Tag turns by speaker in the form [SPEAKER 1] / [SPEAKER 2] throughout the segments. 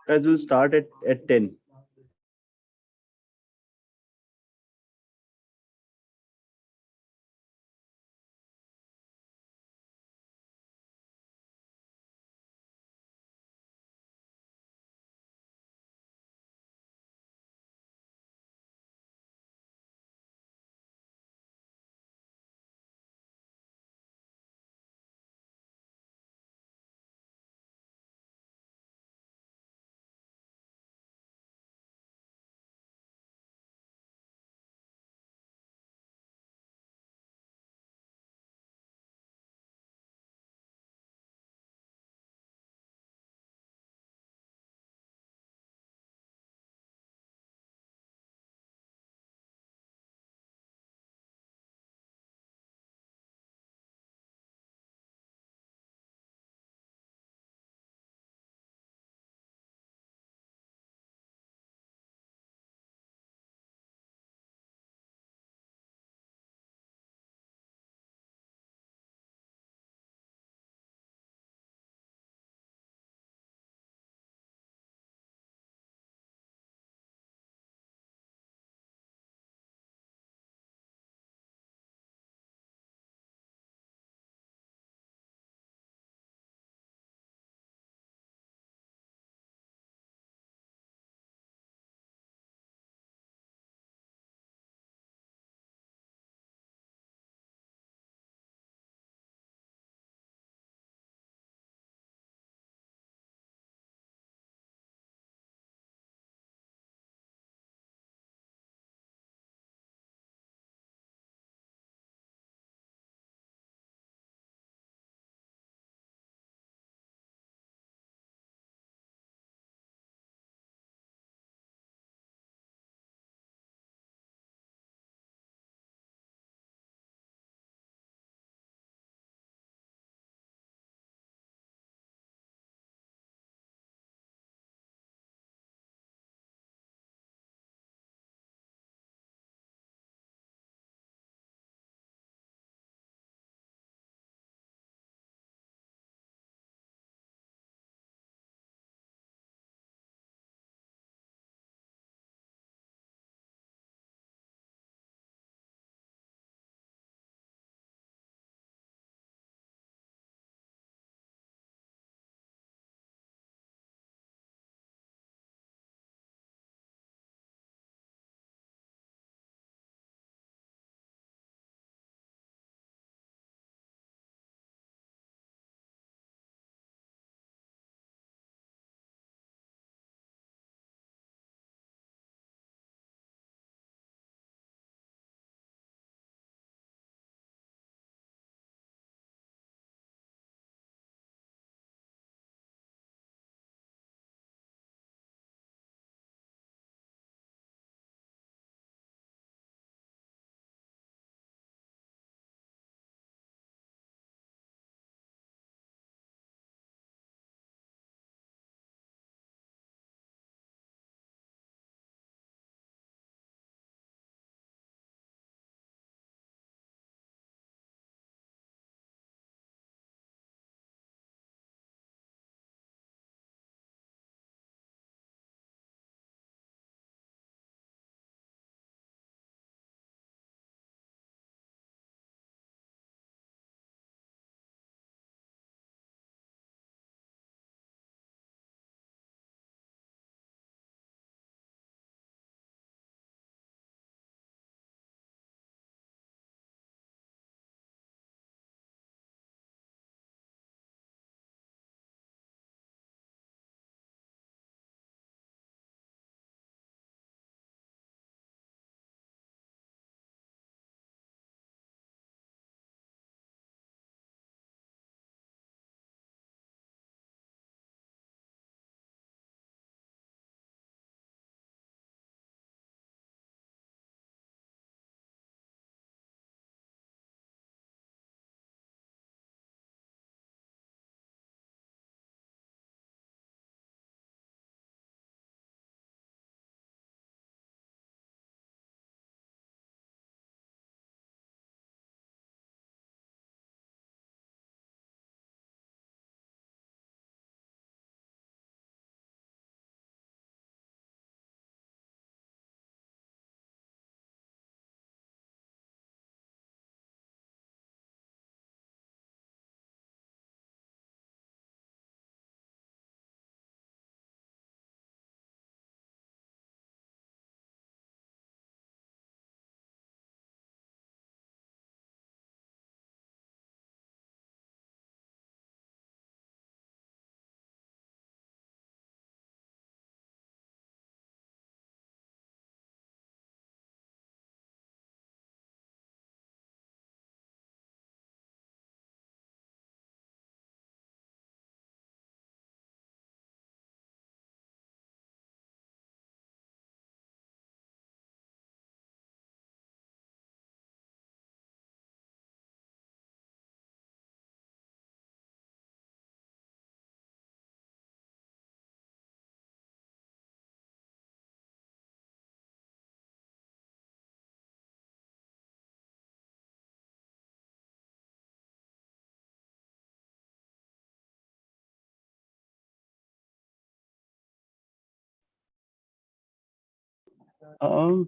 [SPEAKER 1] Guys, we'll start at 10.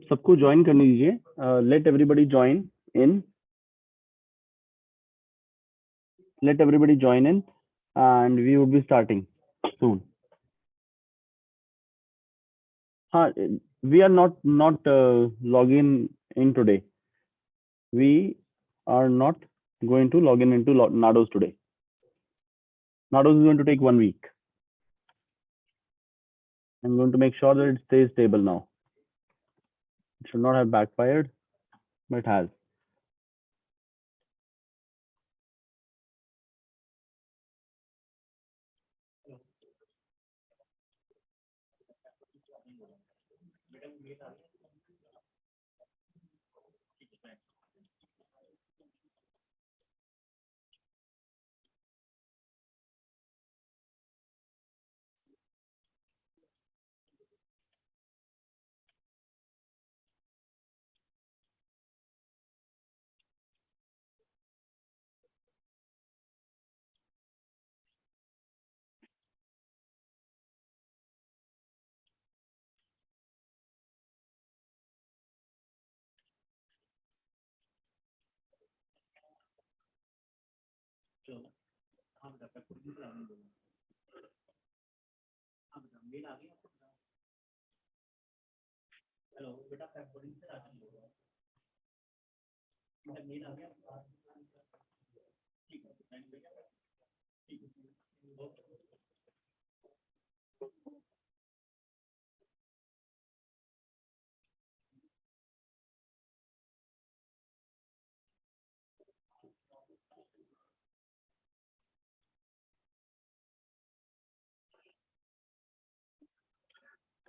[SPEAKER 1] सबको join करने दीजिए. Let everybody join in. Let everybody join in, and we would be starting soon. हाँ, we are not logging in today. We are not going to log in into Nados today. Nados is going to take 1 week. I'm going to make sure that it stays stable now. It should not have backfired, but it has.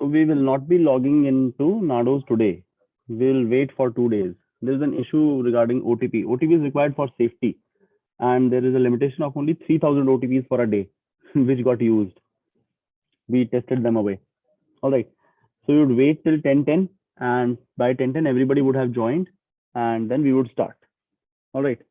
[SPEAKER 1] So we will not be logging into Nados today. We'll wait for 2 days. There's an issue regarding OTP. OTP is required for safety, and there is a limitation of only 3,000 OTPs for a day, which got used. We tested them away. All right. So we would wait till 10:10, and by 10:10 everybody would have joined, and then we would start. All right.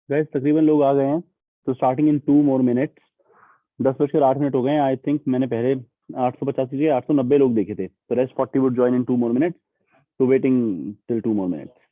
[SPEAKER 1] Guys तकरीबन लोग आ गए हैं, तो starting in 2 more minutes. 10:08 हो गए हैं। I think मैंने पहले 850 से 890 लोग देखे थे, तो rest 40 would join in 2 more minutes. तो वेटिंग टिल 2 more minutes.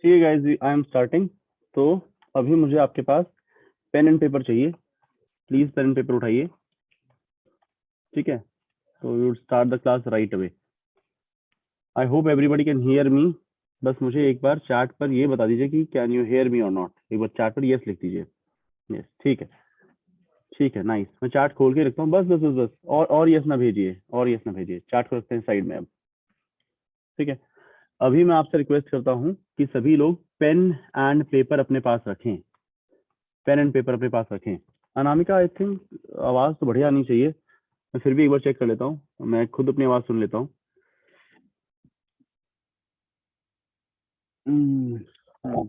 [SPEAKER 1] ठीक है गाइस, आई एम स्टार्टिंग. तो अभी मुझे आपके पास पेन एंड पेपर चाहिए. प्लीज पेन एंड पेपर उठाइए. ठीक है, तो you start the class right away. I hope everybody can hear me. बस मुझे एक बार चैट पर ये बता दीजिए कि कैन यू हियर मी और नॉट. एक बार चैट पर यस लिख दीजिए. यस, ठीक है. ठीक है, नाइस. मैं चार्ट खोल के रखता हूँ. बस बस बस बस, और यस ना भेजिए, और यस ना भेजिए. चार्ट को रखते हैं साइड में अब. ठीक है. अभी मैं आपसे रिक्वेस्ट करता हूँ कि सभी लोग पेन एंड पेपर अपने पास रखें. पेन एंड पेपर अपने पास रखें. अनामिका, आई थिंक आवाज तो बढ़िया आनी चाहिए. मैं फिर भी एक बार चेक कर लेता हूँ. मैं खुद अपनी आवाज सुन लेता हूँ. हम्म, हाँ.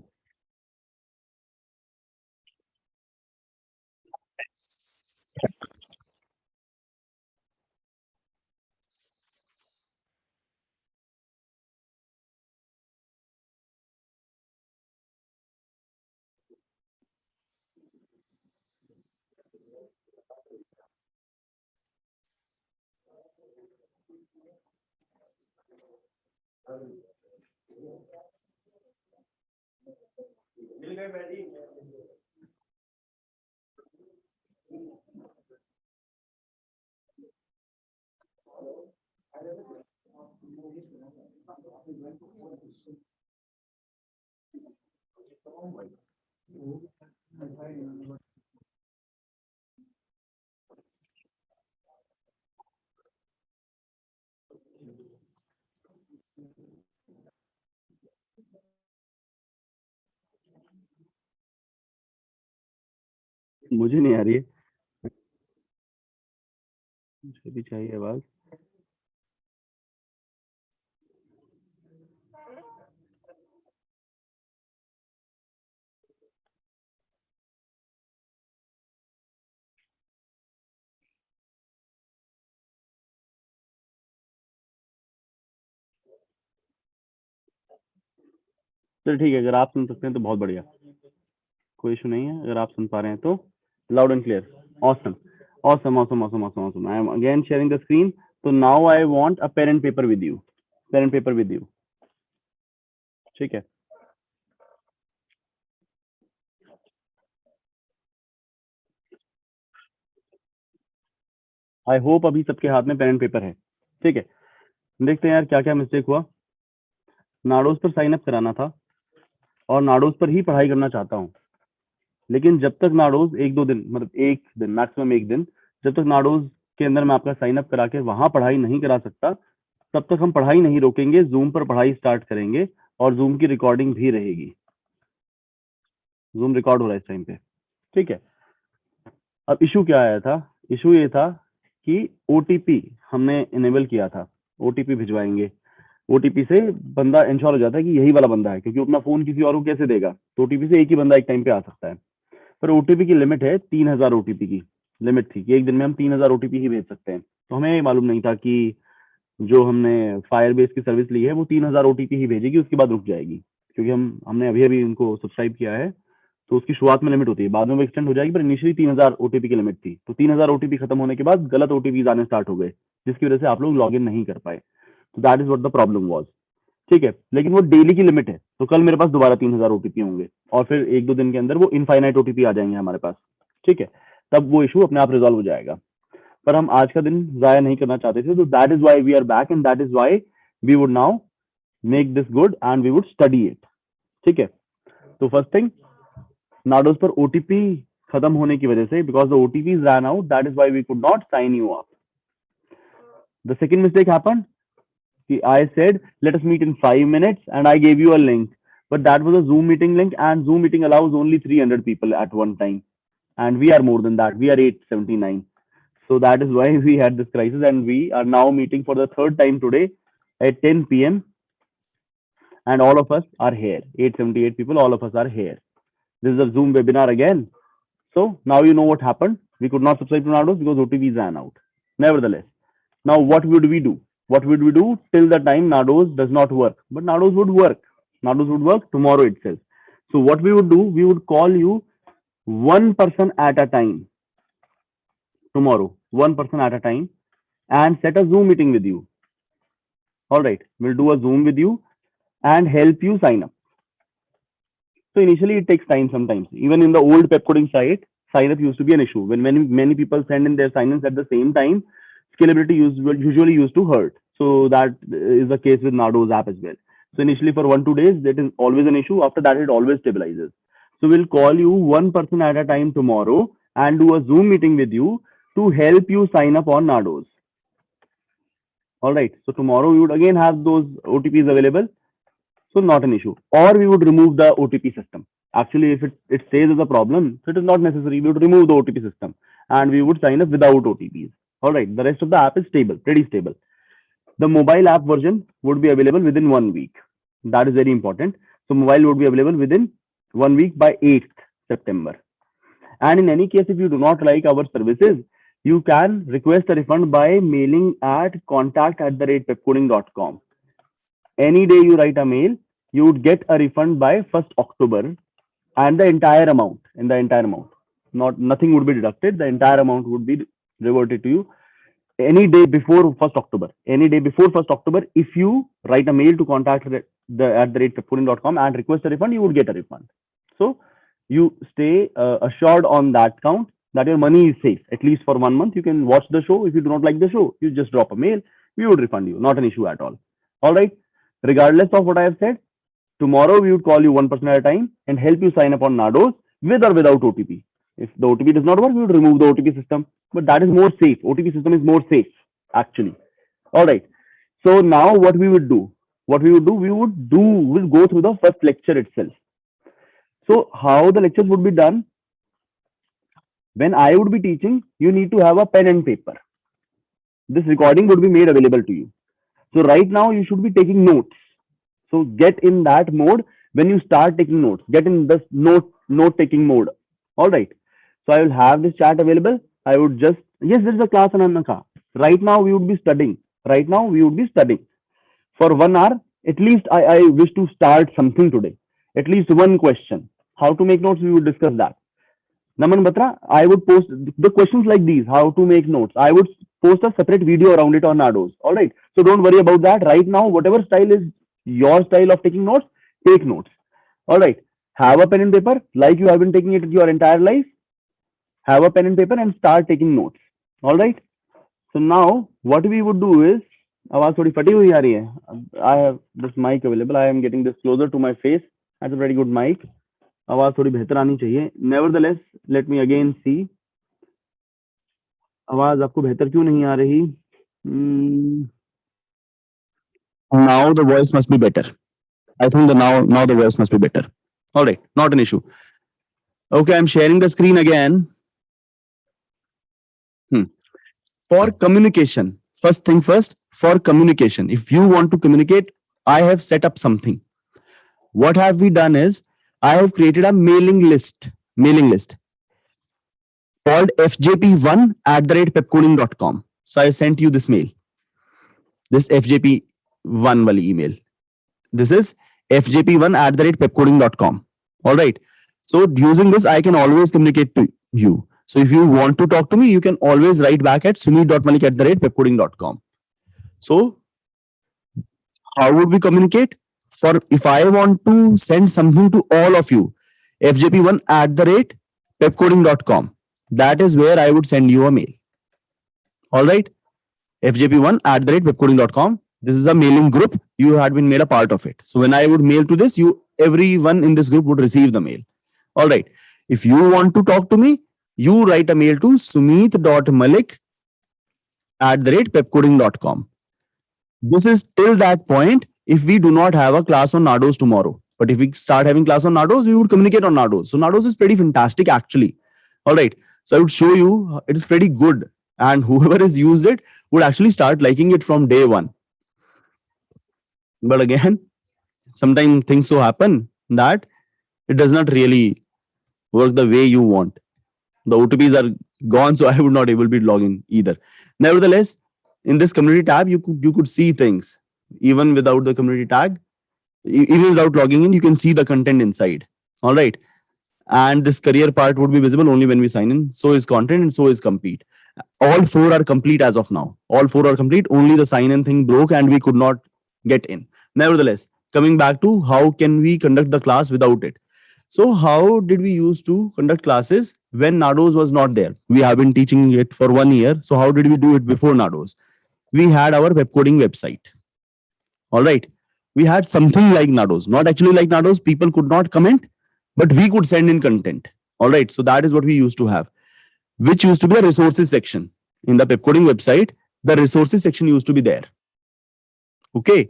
[SPEAKER 1] मुझे नहीं आ रही है. मुझे भी चाहिए आवाज. चल ठीक है, अगर आप सुन सकते हैं तो बहुत बढ़िया. कोई इशू नहीं है. अगर आप सुन पा रहे हैं तो loud and clear. Awesome. Awesome awesome awesome awesome awesome. I am again sharing the screen. तो now I want a pen and paper with you. Pen and paper with you. ठीक है. आई होप अभी सबके हाथ में pen and paper है. ठीक है. देखते हैं यार क्या क्या मिस्टेक हुआ. नाडोज पर साइन अप कराना था, और नाडोज पर ही पढ़ाई करना चाहता हूँ. लेकिन जब तक नाडोज एक दो दिन, मतलब एक दिन मैक्सिमम एक दिन, जब तक नाडोज के अंदर मैं आपका साइन अप करा के वहां पढ़ाई नहीं करा सकता, तब तक हम पढ़ाई नहीं रोकेंगे. जूम पर पढ़ाई स्टार्ट करेंगे. और जूम की रिकॉर्डिंग भी रहेगी। जूम रिकॉर्ड हो रहा है इस टाइम पे, ठीक है। अब इशू क्या आया था? इशू ये था कि ओटीपी हमने इनेबल किया था, ओटीपी भिजवाएंगे, ओटीपी से बंदा इंश्योर हो जाता है कि यही वाला बंदा है, क्योंकि अपना फोन किसी और को कैसे देगा, तो ओटीपी से एक ही बंदा एक टाइम पे आ सकता है। पर ओटीपी की लिमिट है 3000 ओटीपी की लिमिट थी कि एक दिन में हम 3000 ओटीपी ही भेज सकते हैं। तो हमें मालूम नहीं था कि जो हमने फायरबेस की सर्विस ली है वो 3000 ओटीपी ही भेजेगी, उसके बाद रुक जाएगी, क्योंकि हमने अभी अभी उनको सब्सक्राइब किया है, तो उसकी शुरुआत में लिमिट होती है, बाद में वो एक्सटेंड हो जाएगी, पर इनिशियली 3000 ओटीपी की लिमिट थी। तो 3000 ओटीपी खत्म होने के बाद गलत ओटीपी आने स्टार्ट हो गए, जिसकी वजह से आप लोग लॉग इन नहीं कर पाए। तो that is what the problem was, ठीक है। लेकिन वो डेली की लिमिट है, तो कल मेरे पास दोबारा 3000 ओटीपी होंगे, और फिर एक दो दिन के अंदर वो इनफाइनाइट ओटीपी आ जाएंगे हमारे पास, ठीक है। तब वो इशू अपने आप रिजॉल्व हो जाएगा। पर हम आज का दिन जाया नहीं करना चाहते थे, तो that is why we are back, and that is why we would now make this good and we would study it, ठीक है। तो फर्स्ट थिंग, नाडोज पर ओटीपी खत्म होने की वजह से, because the OTP ran out, that is why we could not sign you up. The second mistake happened, I said, let us meet in 5 minutes, and I gave you a link. But that was a Zoom meeting link, and Zoom meeting allows only 300 people at one time. And we are more than that. We are 879. So that is why we had this crisis, and we are now meeting for the third time today at 10 p.m. And all of us are here. 878 people, all of us are here. This is a Zoom webinar again. So now you know what happened. We could not subscribe to Nardos because OTPs ran out. Nevertheless, now what would we do? What would we do till the time Nardos does not work? But Nardos would work. Nardos would work tomorrow itself. So what we would do, we would call you one person at a time tomorrow, one person at a time, and set a Zoom meeting with you. All right, we'll do a Zoom with you and help you sign up. So initially it takes time sometimes. Even in the old pep coding site, sign up used to be an issue. When many people send in their sign-ins at the same time, scalability usually used to hurt. So that is the case with Nardo's app as well. So initially for 1-2 days, that is always an issue. After that, it always stabilizes. So we'll call you one person at a time tomorrow and do a Zoom meeting with you to help you sign up on Nardo's. All right. So tomorrow we would again have those OTPs available. So not an issue. Or we would remove the OTP system. Actually, if it stays as a problem, so it is not necessary. We would remove the OTP system and we would sign up without OTPs. All right. The rest of the app is stable, pretty stable. The mobile app version would be available within 1 week. That is very important. So mobile would be available within 1 week by 8th September. And in any case, if you do not like our services, you can request a refund by mailing at contact@pepcoding.com. Any day you write a mail, you would get a refund by 1st October, and the entire amount, nothing would be deducted. The entire amount would be reverted to you any day before 1st October. Any day before 1st October, if you write a mail to contact@pepcoding.com and request a refund, you would get a refund. So you stay assured on that count that your money is safe, at least for 1 month. You can watch the show. If you do not like the show, you just drop a mail. We would refund you. Not an issue at all. All right. Regardless of what I have said, tomorrow we would call you one person at a time and help you sign up on Nardos with or without OTP. If the OTP does not work, we would remove the OTP system. But that is more safe. OTP system is more safe, actually. All right. So now what we would do? We'll go through the first lecture itself. So how the lectures would be done? When I would be teaching, you need to have a pen and paper. This recording would be made available to you. So right now you should be taking notes. So get in that mode when you start taking notes. Get in this note taking mode. All right. So I will have this chat available. I would just, yes, there is a class, Anandaka. Right now we would be studying. For 1 hour. At least I wish to start something today. At least one question. How to make notes, we would discuss that. Naman Batra, I would post the questions like these, how to make notes. I would post a separate video around it on Nardos. All right. So don't worry about that. Right now, whatever style is your style of taking notes, take notes. All right. Have a pen and paper like you have been taking it your entire life. Have a pen and paper and start taking notes. All right. So now what we would do is, आवाज थोड़ी फटी हुई आ रही है. I have this mic available. I am getting this closer to my face. That's a very good mic. आवाज थोड़ी बेहतर आनी चाहिए. Nevertheless, let me again see. आवाज आपको बेहतर क्यों नहीं आ रही? Now the voice must be better. I think the now the voice must be better. All right, not an issue. Okay, I'm sharing the screen again. For communication, first thing first, for communication, if you want to communicate, I have set up something. What have we done is I have created a mailing list called fjp1 at the rate pepcoding.com. So I sent you this mail, this fjp1 wali email. This is fjp1 at the rate pepcoding.com. All right. So using this, I can always communicate to you. So if you want to talk to me, you can always write back at sumit.malik at the rate pepcoding.com. So how would we communicate? For if I want to send something to all of you, fjp1 at the rate pepcoding.com. That is where I would send you a mail. All right. fjp1 at the rate pepcoding.com. This is a mailing group. You had been made a part of it. So when I would mail to this, everyone in this group would receive the mail. All right. If you want to talk to me, you write a mail to sumit.malik at the rate pepcoding.com. This is till that point if we do not have a class on Nardos tomorrow. But if we start having class on Nardos, we would communicate on Nardos. So Nardos is pretty fantastic actually. All right. So I would show you, it is pretty good. And whoever has used it would actually start liking it from day one. But again, sometimes things so happen that it does not really work the way you want. The OTPs are gone, so I would not able to be logging either. Nevertheless, in this community tab, you could see things even without the community tag, even without logging in. You can see the content inside. All right, and this career part would be visible only when we sign in. So is content and so is complete. All four are complete as of now. All four are complete. Only the sign in thing broke and we could not get in. Nevertheless, coming back to how can we conduct the class without it. So how did we used to conduct classes when Nardos was not there? We have been teaching it for 1 year. So how did we do it before Nardos? We had our web coding website. All right. We had something like Nardos, not actually like Nardos. People could not comment, but we could send in content. All right. So that is what we used to have, which used to be the resources section. In the pepcoding website, the resources section used to be there. Okay.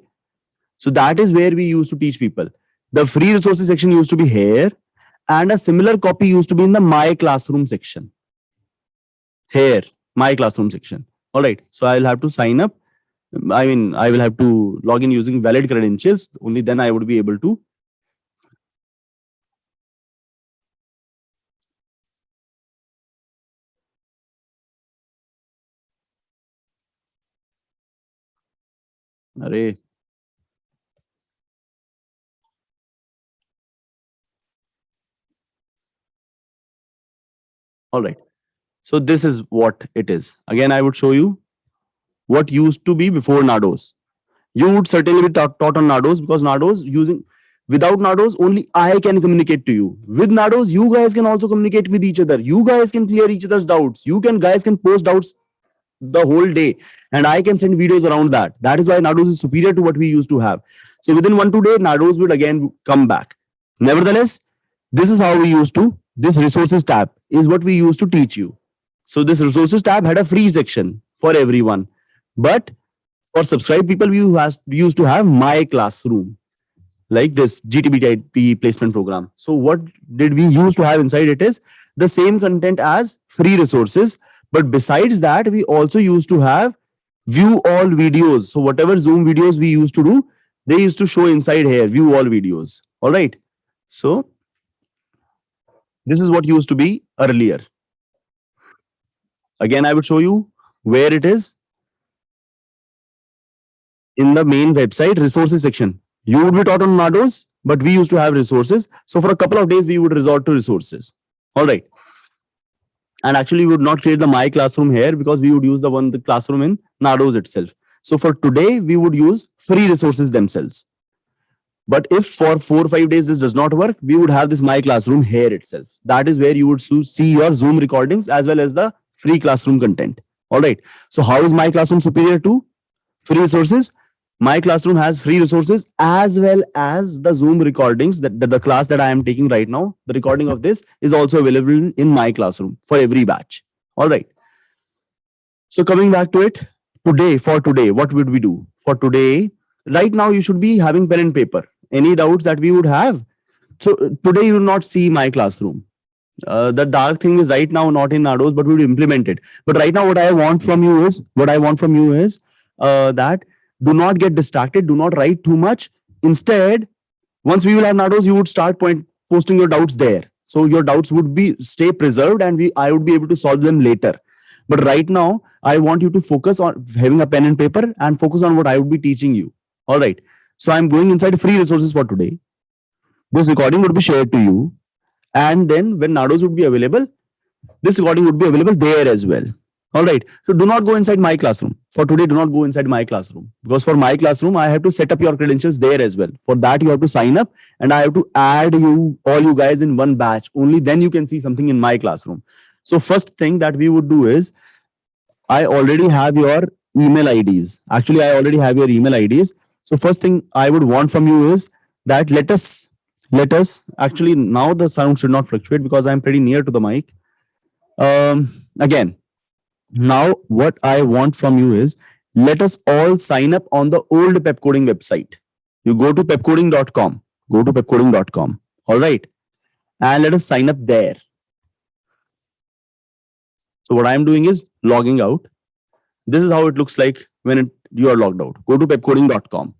[SPEAKER 1] So that is where we used to teach people. The free resources section used to be here, and a similar copy used to be in the My Classroom section. Here, My Classroom section. All right. So I'll have to sign up. I mean, I will have to log in using valid credentials. Only then I would be able to. Array. All right. So this is what it is. Again, I would show you what used to be before Nardos. You would certainly be taught on Nardos, because Nardos without Nardos, only I can communicate to you. With Nardos, you guys can also communicate with each other. You guys can clear each other's doubts. Guys can post doubts the whole day, and I can send videos around that. That is why Nardos is superior to what we used to have. So within 1-2 days, Nardos would again come back. Nevertheless, this is how we used to. This resources tab is what we used to teach you. So this resources tab had a free section for everyone, but for subscribed people, we used to have My Classroom, like this GTB placement program. So what did we used to have inside it is the same content as free resources, but besides that, we also used to have view all videos. So whatever Zoom videos we used to do, they used to show inside here, view all videos. All right. So this is what used to be earlier. Again, I would show you where it is. In the main website resources section, you would be taught on Nardos, but we used to have resources. So for a couple of days, we would resort to resources. All right. And actually, we would not create the My Classroom here, because we would use the classroom in Nardos itself. So for today, we would use free resources themselves. But if for 4 or 5 days this does not work, we would have this My Classroom here itself. That is where you would see your Zoom recordings as well as the free classroom content. All right. So how is My Classroom superior to free resources? My Classroom has free resources as well as the Zoom recordings. That the class that I am taking right now, the recording of this is also available in My Classroom for every batch. All right. So coming back to it, for today, what would we do? For today, right now, you should be having pen and paper any doubts that we would have. So today you will not see my classroom. The dark thing is right now not in Nados, but we will implement it. But right now, what I want from you is that do not get distracted, do not write too much. Instead, once we will have Nados, you would start posting your doubts there. So your doubts would be stay preserved, and I would be able to solve them later. But right now, I want you to focus on having a pen and paper and focus on what I would be teaching you. All right. So I'm going inside free resources for today. This recording would be shared to you. And then when Nados would be available, this recording would be available there as well. All right. So do not go inside my classroom. For today, do not go inside my classroom. Because for my classroom, I have to set up your credentials there as well. For that, you have to sign up and I have to add all you guys in one batch. Only then you can see something in my classroom. So first thing that we would do is, I already have your email IDs. Actually, I already have your email IDs. So first thing I would want from you is that let us actually, now the sound should not fluctuate because I'm pretty near to the mic. Again, now what I want from you is, let us all sign up on the old pepcoding website. You go to pepcoding.com, all right, and let us sign up there. So what I'm doing is logging out. This is how it looks like when you are logged out. Go to pepcoding.com.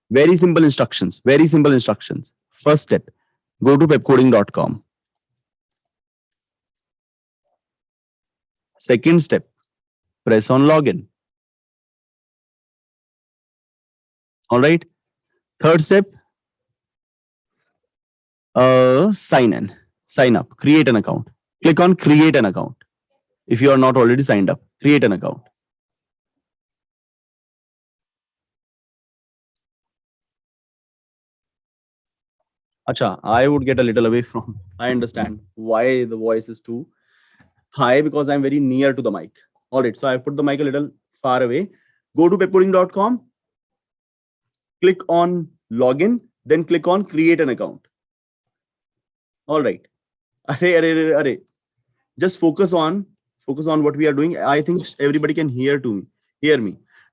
[SPEAKER 1] Very simple instructions. First step, go to pepcoding.com. Second step, press on login. All right. Third step, sign up, create an account. Click on create an account. If you are not already signed up, create an account. Acha, I would get a little away from, I understand why the voice is too high, because I'm very near to the mic. All right, so I put the mic a little far away. Go to pepcoding.com, click on login, then click on create an account. All right. Just focus on what we are doing. I think everybody can hear me.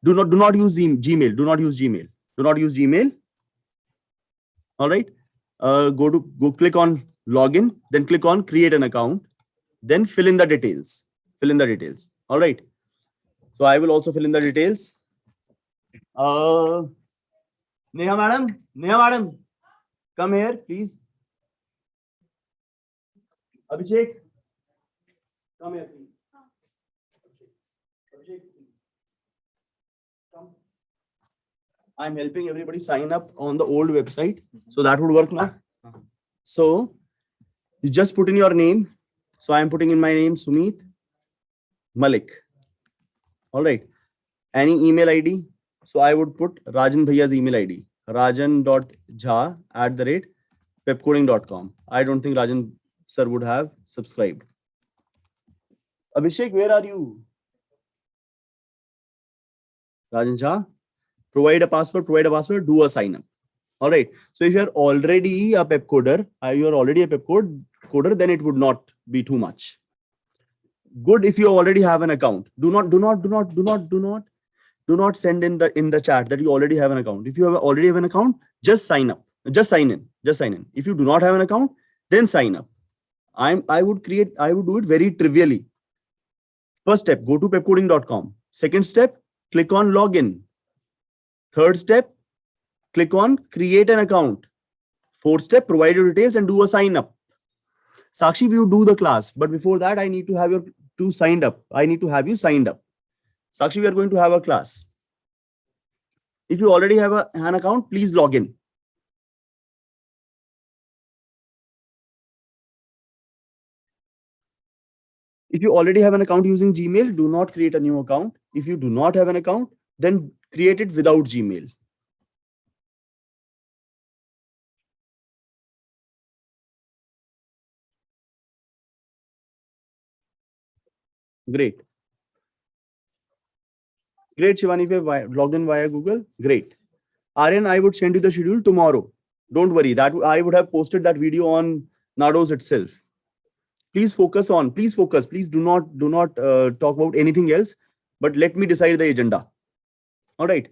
[SPEAKER 1] Do not use Gmail. Do not use Gmail. All right. Go click on login, then click on create an account, then fill in the details. All right. So I will also fill in the details. Neha madam, come here, please. Abhishek, come here, please. Abhishek, come. I'm helping everybody sign up on the old website. So that would work now. So you just put in your name. So I'm putting in my name, Sumit Malik. All right. Any email ID. So I would put Rajan Bhaiya's email ID, rajan.jha@pepcoding.com. I don't think Rajan sir would have subscribed. Abhishek, where are you? Rajan Jha, provide a password, do a sign up. All right. So if you're already a pepcoder, then it would not be too much. Good if you already have an account. Do not send in the chat that you already have an account. If you already have an account, just sign up. Just sign in. If you do not have an account, then sign up. I would do it very trivially. First step, go to pepcoding.com. Second step, click on login. Third step, click on create an account. Fourth step, provide your details and do a sign up. Sakshi, we will do the class, but before that, I need to have you signed up. Sakshi, we are going to have a class. If you already have an account, please log in. If you already have an account using Gmail, do not create a new account. If you do not have an account, then create it without Gmail. Great, Shivani, if you have logged in via Google, great. Aryan, I would send you the schedule tomorrow. Don't worry, that I would have posted that video on Nados itself. Please focus. Please do not talk about anything else, but let me decide the agenda. All right.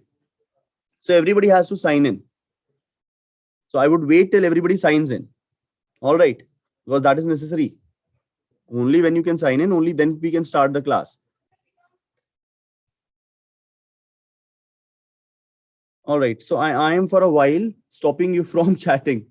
[SPEAKER 1] So everybody has to sign in.
[SPEAKER 2] So I would wait till everybody signs in. All right, because that is necessary. Only when you can sign in, only then we can start the class. All right, so I am for a while stopping you from chatting.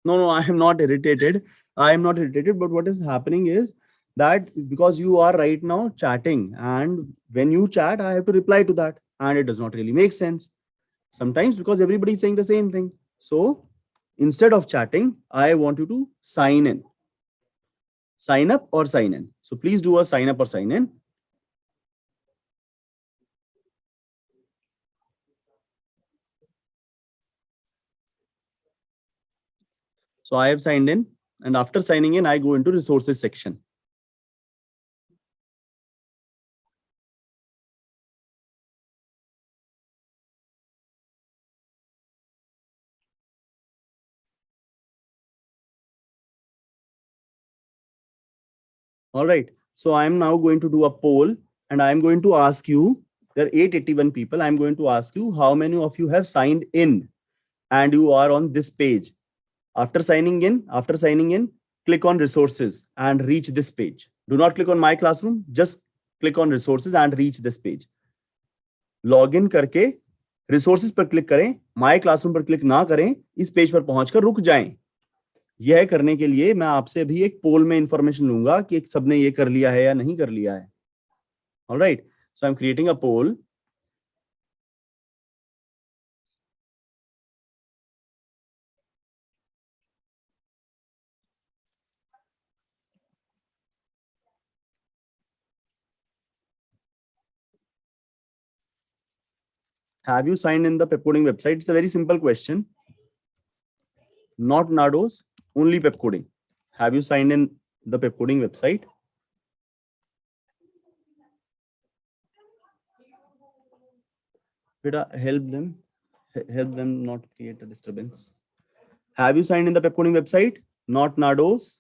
[SPEAKER 2] No, I am not irritated. I am not irritated, but what is happening is that because you are right now chatting, and when you chat, I have to reply to that, and it does not really make sense sometimes because everybody is saying the same thing. So instead of chatting, I want you to sign in, sign up or sign in. So please do a sign up or sign in. So I have signed in, and after signing in, I go into resources section. All right. So I am now going to do a poll, and I am going to ask you, there are 881 people. I'm going to ask you how many of you have signed in and you are on this page. After signing in, click on resources and reach this page. Do not click on my classroom, just click on resources and reach this page. Log in करके resources पर click करें, my classroom पर click ना करें, इस page पर पहुंचकर रुक जाएं। यह करने के लिए मैं आपसे अभी एक पोल में इंफॉर्मेशन लूंगा कि सबने ये कर लिया है या नहीं कर लिया है। All right, so I'm creating a poll. Have you signed in the Pepcoding website? It's a very simple question. Not Nados, only Pepcoding. Have you signed in the Pepcoding website? Beta, help them not create a disturbance. Have you signed in the Pepcoding website? Not Nados.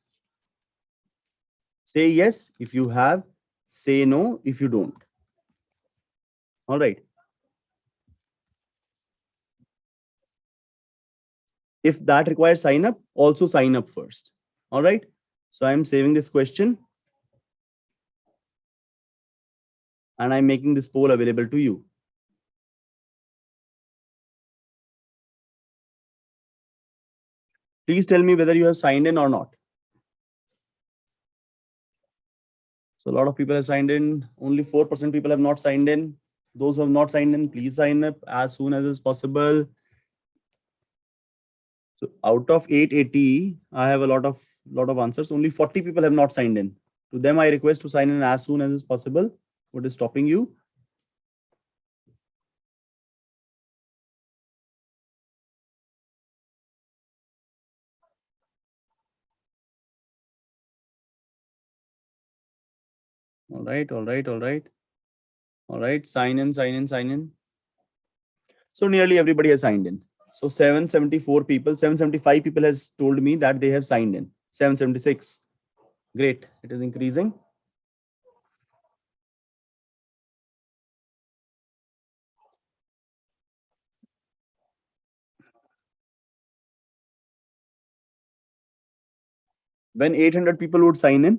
[SPEAKER 2] Say yes if you have, say no if you don't. All right. If that requires sign up, also sign up first. All right. So I'm saving this question and I'm making this poll available to you. Please tell me whether you have signed in or not. So a lot of people have signed in. Only 4% people have not signed in. Those who have not signed in, please sign up as soon as is possible. So out of 880, I have a lot of answers. Only 40 people have not signed in. To them, I request to sign in as soon as is possible. What is stopping you? All right. Sign in. So nearly everybody has signed in. So 774 people, 775 people has told me that they have signed in. 776. Great. It is increasing. When 800 people would sign in,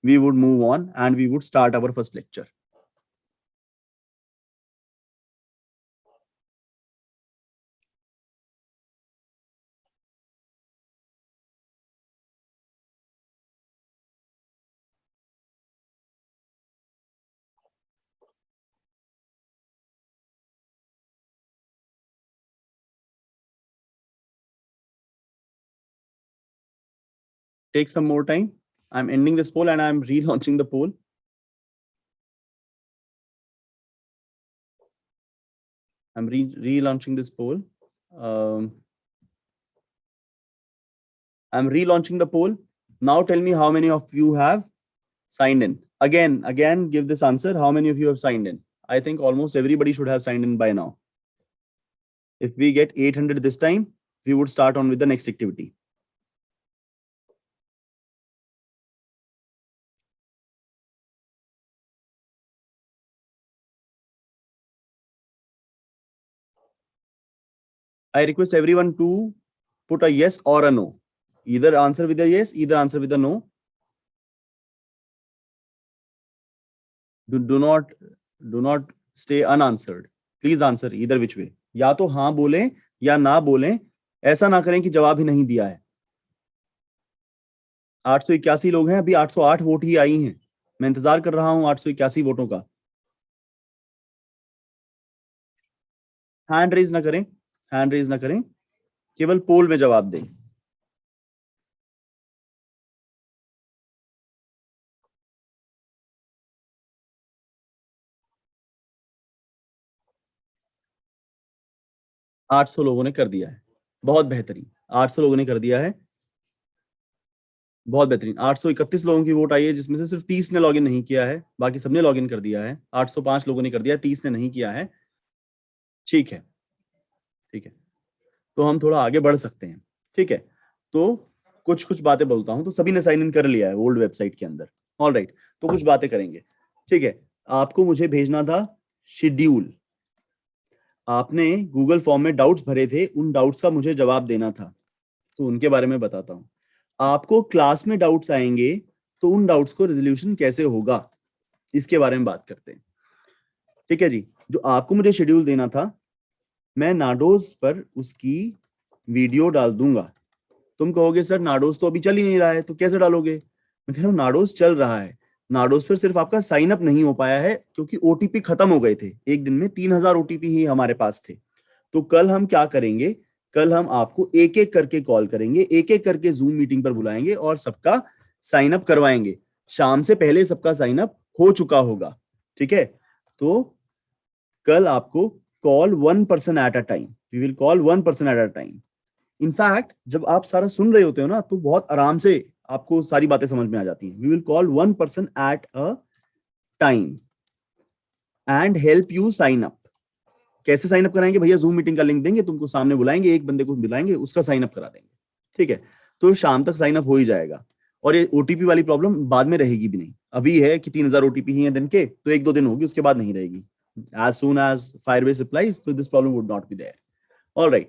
[SPEAKER 2] we would move on and we would start our first lecture. Take some more time. I'm ending this poll and I'm relaunching the poll. I'm relaunching this poll. I'm relaunching the poll. Now tell me how many of you have signed in. Again, give this answer. How many of you have signed in? I think almost everybody should have signed in by now. If we get 800 this time, we would start on with the next activity. I request everyone to put a yes or a no. Either answer with a yes, either answer with a no. Do not stay unanswered. Please answer either which way. या तो हाँ बोलें या ना बोलें, ऐसा ना करें कि जवाब ही नहीं दिया है. 881 लोग हैं, अभी 808 वोट ही आई हैं. मैं इंतजार कर रहा हूं 881 वोटों का. हैंड रेज ना करें, हैंड रेज ना करें, केवल पोल में जवाब दें. आठ सौ लोगों ने कर दिया है. बहुत बेहतरीन. 800 लोगों ने कर दिया है. बहुत बेहतरीन. 831 लोगों की वोट आई है, जिसमें से सिर्फ 30 ने लॉगिन नहीं किया है, बाकी सबने लॉगिन कर दिया है. 805 लोगों ने कर दिया, 30 ने नहीं किया है. ठीक है, ठीक है. तो हम थोड़ा आगे बढ़ सकते हैं. ठीक है, तो कुछ बातें बोलता हूं. तो सभी ने साइन इन कर लिया है ओल्ड वेबसाइट के अंदर. ऑल राइट, तो कुछ बातें करेंगे. ठीक है, आपको मुझे भेजना था शेड्यूल. आपने गूगल फॉर्म में डाउट्स भरे थे, उन डाउट्स का मुझे जवाब देना था, तो उनके बारे में बताता हूं. आपको क्लास में डाउट्स आएंगे, तो उन डाउट्स को रेजोल्यूशन कैसे होगा, इसके बारे में बात करते हैं. ठीक है जी. जो आपको मुझे शेड्यूल देना था, मैं नाडोज पर उसकी वीडियो डाल दूंगा. तुम कहोगे सर नाडोज तो अभी चल ही नहीं रहा है, तो कैसे डालोगे? मैं कह रहा हूँ नाडोज चल रहा है. नाडोज पर सिर्फ आपका साइन अप नहीं हो पाया है, क्योंकि ओटीपी खत्म हो गए थे. एक दिन में 3000 ओटीपी ही हमारे पास थे. तो कल हम क्या करेंगे, कल हम आपको एक एक करके कॉल करेंगे, एक एक करके जूम मीटिंग पर बुलाएंगे और सबका साइन अप करवाएंगे. शाम से पहले सबका साइन अप हो चुका होगा. ठीक है, तो कल आपको call 1 person at a time. We will call 1 person at a time. In fact जब आप सारा सुन रहे होते हो ना, तो बहुत आराम से आपको सारी बातें समझ में आ जाती हैं. We will call 1 person at a time and help you sign up. कैसे साइन अप कराएंगे भैया? जूम मीटिंग का लिंक देंगे, तुमको सामने बुलाएंगे, एक बंदे को बुलाएंगे, उसका साइन अप करा देंगे. ठीक है, तो शाम तक साइन अप हो ही जाएगा. और ये ओटीपी वाली प्रॉब्लम बाद में रहेगी भी नहीं. अभी है कि 3000 ओटीपी ही है दिन के, तो 1-2 दिन होगी, उसके बाद नहीं रहेगी. as soon as Firebase replies, so this problem would not be there. All right.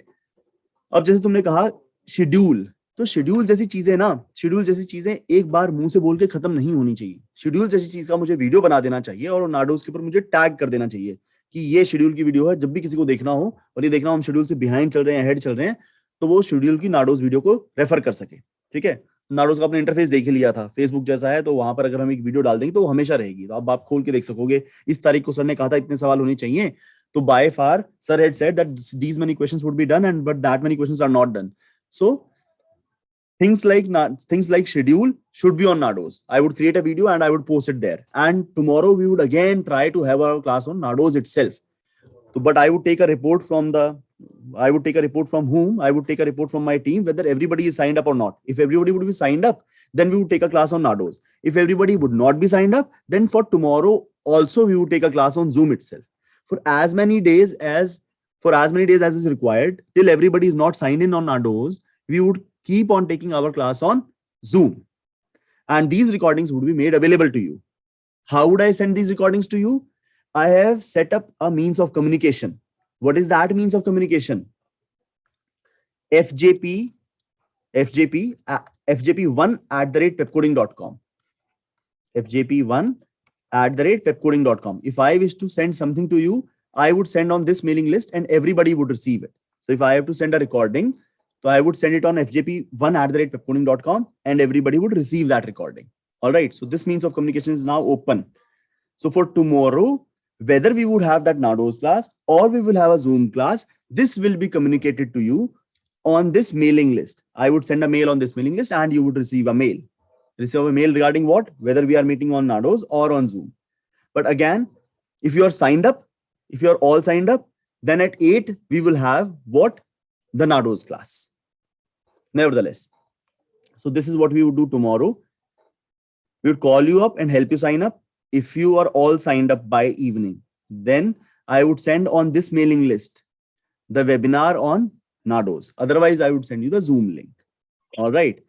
[SPEAKER 2] अब जैसे तुमने कहा शेड्यूल, तो शेड्यूल जैसी चीजें ना, शेड्यूल जैसी चीजें एक बार मुंह से बोल के खत्म नहीं होनी चाहिए. शेड्यूल जैसी चीज का मुझे वीडियो बना देना चाहिए और नाडोज के ऊपर मुझे टैग कर देना चाहिए कि ये शेड्यूल की वीडियो है. जब भी किसी को देखना हो और ये देखना हो हम शेड्यूल से बिहाइंड चल रहे हैं, हेड चल रहे हैं, तो वो शेड्यूल की नाडोज वीडियो को रेफर कर सके. ठीक है, नाडोज का अपने इंटरफेस देख ही लिया था, फेसबुक जैसा है, तो वहां पर अगर हम एक वीडियो डाल देंगे तो वो हमेशा रहेगी. तो अब आप खोल के देख सकोगे, इस तारीख को सर ने कहा था इतने सवाल होने चाहिए, तो by far sir had said that these many questions would be done, and but that many questions are not done. So things like schedule should be on Nados. I would create a video and I would post it there, and tomorrow we would again try to have our class on Nados itself. So, but I would take a report from whom? I would take a report from my team whether everybody is signed up or not. If everybody would be signed up, then we would take a class on Nados. If everybody would not be signed up, then for tomorrow also we would take a class on Zoom itself. For as many days as is required, till everybody is not signed in on Nados, we would keep on taking our class on Zoom, and these recordings would be made available to you. How would I send these recordings to you? I have set up a means of communication. What is that means of communication? FJP1 @pepcoding.com. FJP1 @pepcoding.com. If I wish to send something to you, I would send on this mailing list and everybody would receive it. So if I have to send a recording, so I would send it on FJP1 @pepcoding.com and everybody would receive that recording. All right. So this means of communication is now open. So for tomorrow, whether we would have that Nados class or we will have a Zoom class, this will be communicated to you on this mailing list. I would send a mail on this mailing list and you would receive a mail. Receive a mail regarding what? Whether we are meeting on Nados or on Zoom. But again, if you are signed up, if you are all signed up, then at 8, we will have what? The Nados class. Nevertheless. So this is what we would do tomorrow. We would call you up and help you sign up. If you are all signed up by evening, then I would send on this mailing list the webinar on Nados. Otherwise, I would send you the Zoom link. All right.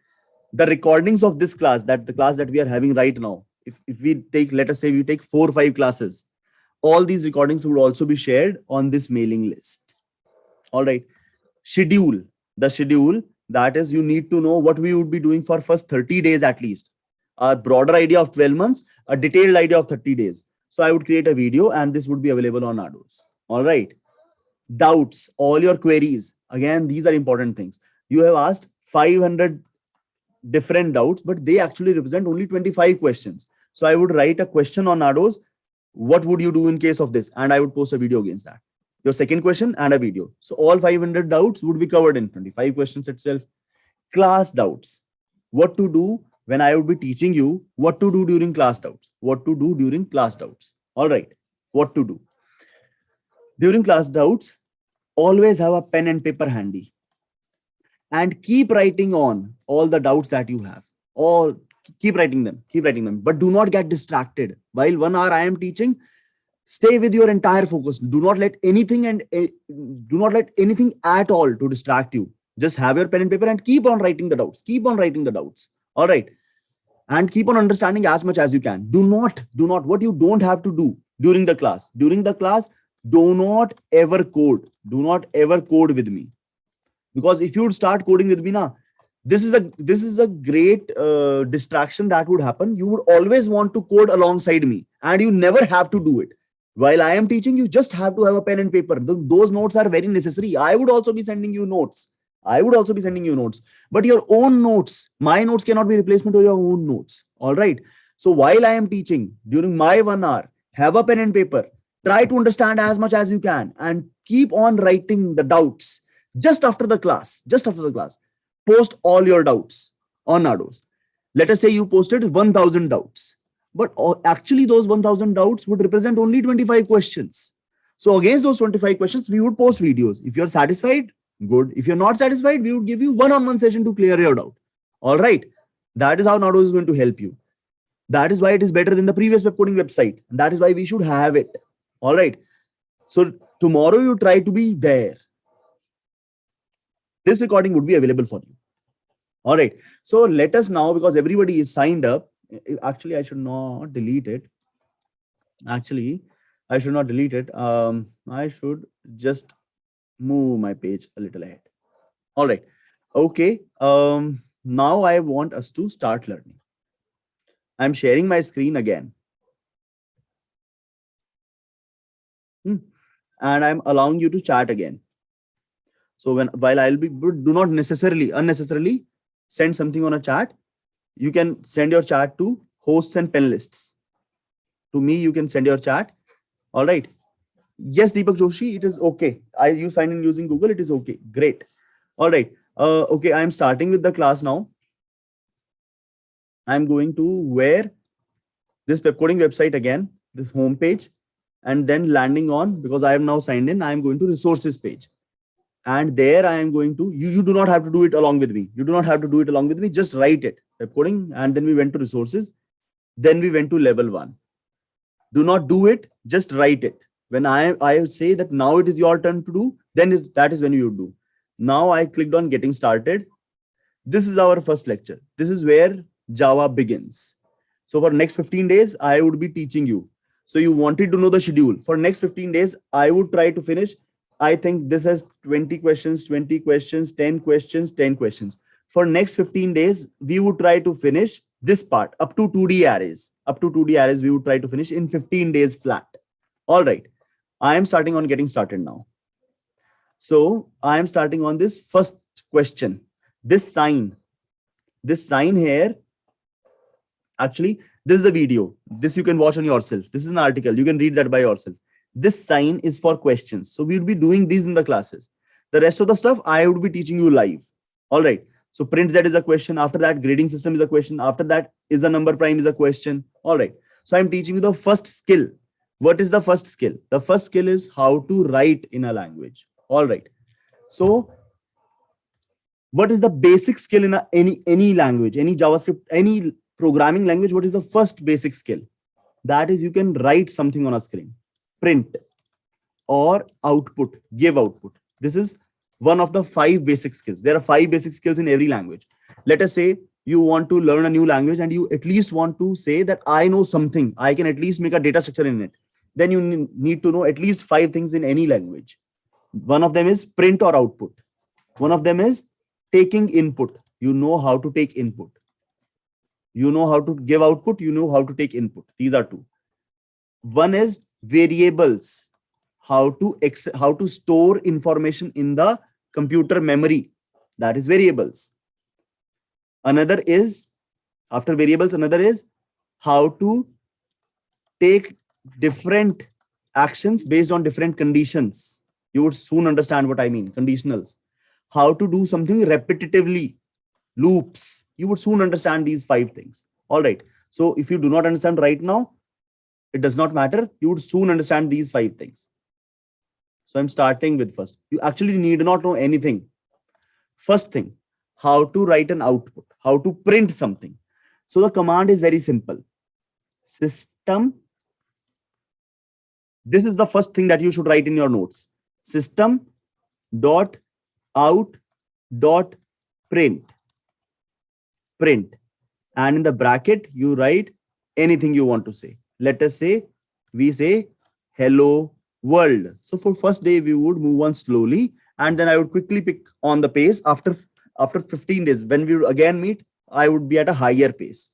[SPEAKER 2] The recordings of this class, the class that we are having right now, if we take, let us say we take 4 or 5 classes, all these recordings would also be shared on this mailing list. All right. schedule. The schedule, that is, you need to know what we would be doing for first 30 days at least. A broader idea of 12 months, a detailed idea of 30 days. So I would create a video and this would be available on Nados. All right. Doubts, all your queries. Again, these are important things. You have asked 500 different doubts, but they actually represent only 25 questions. So I would write a question on Nados. What would you do in case of this? And I would post a video against that. Your second question and a video. So all 500 doubts would be covered in 25 questions itself. Class doubts. What to do when I would be teaching you what to do during class doubts. What to do during class doubts. All right. What to do. During class doubts, always have a pen and paper handy. And keep writing on all the doubts that you have. All keep writing them. But do not get distracted. While 1 hour I am teaching, stay with your entire focus. Do not let anything at all to distract you. Just have your pen and paper and keep on writing the doubts. All right. And keep on understanding as much as you can. Do not what you don't have to do during the class. During the class, do not ever code. Do not ever code with me. Because if you would start coding with me now, this is a great distraction that would happen. You would always want to code alongside me and you never have to do it. While I am teaching, you just have to have a pen and paper. Those notes are very necessary. I would also be sending you notes. But your own notes, my notes cannot be replacement of your own notes. All right. So while I am teaching during my 1 hour, have a pen and paper. Try to understand as much as you can and keep on writing the doubts. Just after the class, post all your doubts on Nados. Let us say you posted 1,000 doubts, but actually those 1,000 doubts would represent only 25 questions. So against those 25 questions, we would post videos. If you're satisfied, good. If you're not satisfied, we would give you one-on-one session to clear your doubt. All right. That is how Nados is going to help you. That is why it is better than the previous web coding website. And that is why we should have it. All right. So tomorrow you try to be there. This recording would be available for you. All right. So let us now, because everybody is signed up. Actually, I should not delete it. I should just move my page a little ahead. All right. Okay. Now I want us to start learning. I'm sharing my screen again. And I'm allowing you to chat again. So while I'll be, do not unnecessarily send something on a chat. You can send your chat to hosts and panelists. To me, you can send your chat. All right. Yes, Deepak Joshi, it is okay. You signed in using Google. It is okay. Great. All right. Okay, I'm starting with the class now. I'm going to where this web coding website again, this home page, and then landing on, because I am now signed in, I am going to resources page. And there I am going to, you do not have to do it along with me. Just write it, web coding. And then we went to resources. Then we went to level 1. Do not do it, just write it. When I say that now it is your turn to do, then that is when you do. Now I clicked on getting started. This is our first lecture. This is where Java begins. So for next 15 days, I would be teaching you. So you wanted to know the schedule. For next 15 days, I would try to finish. I think this has 20 questions, 10 questions. For next 15 days, we would try to finish this part up to 2D arrays. We would try to finish in 15 days flat. All right. I am starting on getting started now. So I am starting on this first question. This sign here, actually, this is a video. This you can watch on yourself. This is an article. You can read that by yourself. This sign is for questions. So we will be doing these in the classes. The rest of the stuff I would be teaching you live. All right. So print that is a question. After that, grading system is a question. After that, is a number prime is a question. All right. So I'm teaching you the first skill. What is the first skill? The first skill is how to write in a language. All right. So what is the basic skill in any language, any JavaScript, any programming language? What is the first basic skill? That is, you can write something on a screen. Print or output, give output. This is one of the 5 basic skills. There are 5 basic skills in every language. Let us say you want to learn a new language and you at least want to say that I know something. I can at least make a data structure in it. Then you need to know at least 5 things in any language. One of them is print or output. One of them is taking input. You know how to take input. You know how to give output. You know how to take input. These are two. One is variables. How to store information in the computer memory. That is variables. Another is, after variables, another is how to take different actions based on different conditions. You would soon understand what I mean. Conditionals. How to do something repetitively. Loops. You would soon understand these 5 things. All right. So if you do not understand right now, it does not matter. You would soon understand these 5 things. So I'm starting with first. You actually need not know anything. First thing, how to write an output, how to print something. So the command is very simple. System. This is the first thing that you should write in your notes. System dot out dot print. Print. And in the bracket, you write anything you want to say. Let us say, we say hello world. So for first day, we would move on slowly, and then I would quickly pick on the pace. After 15 days, when we would again meet, I would be at a higher pace.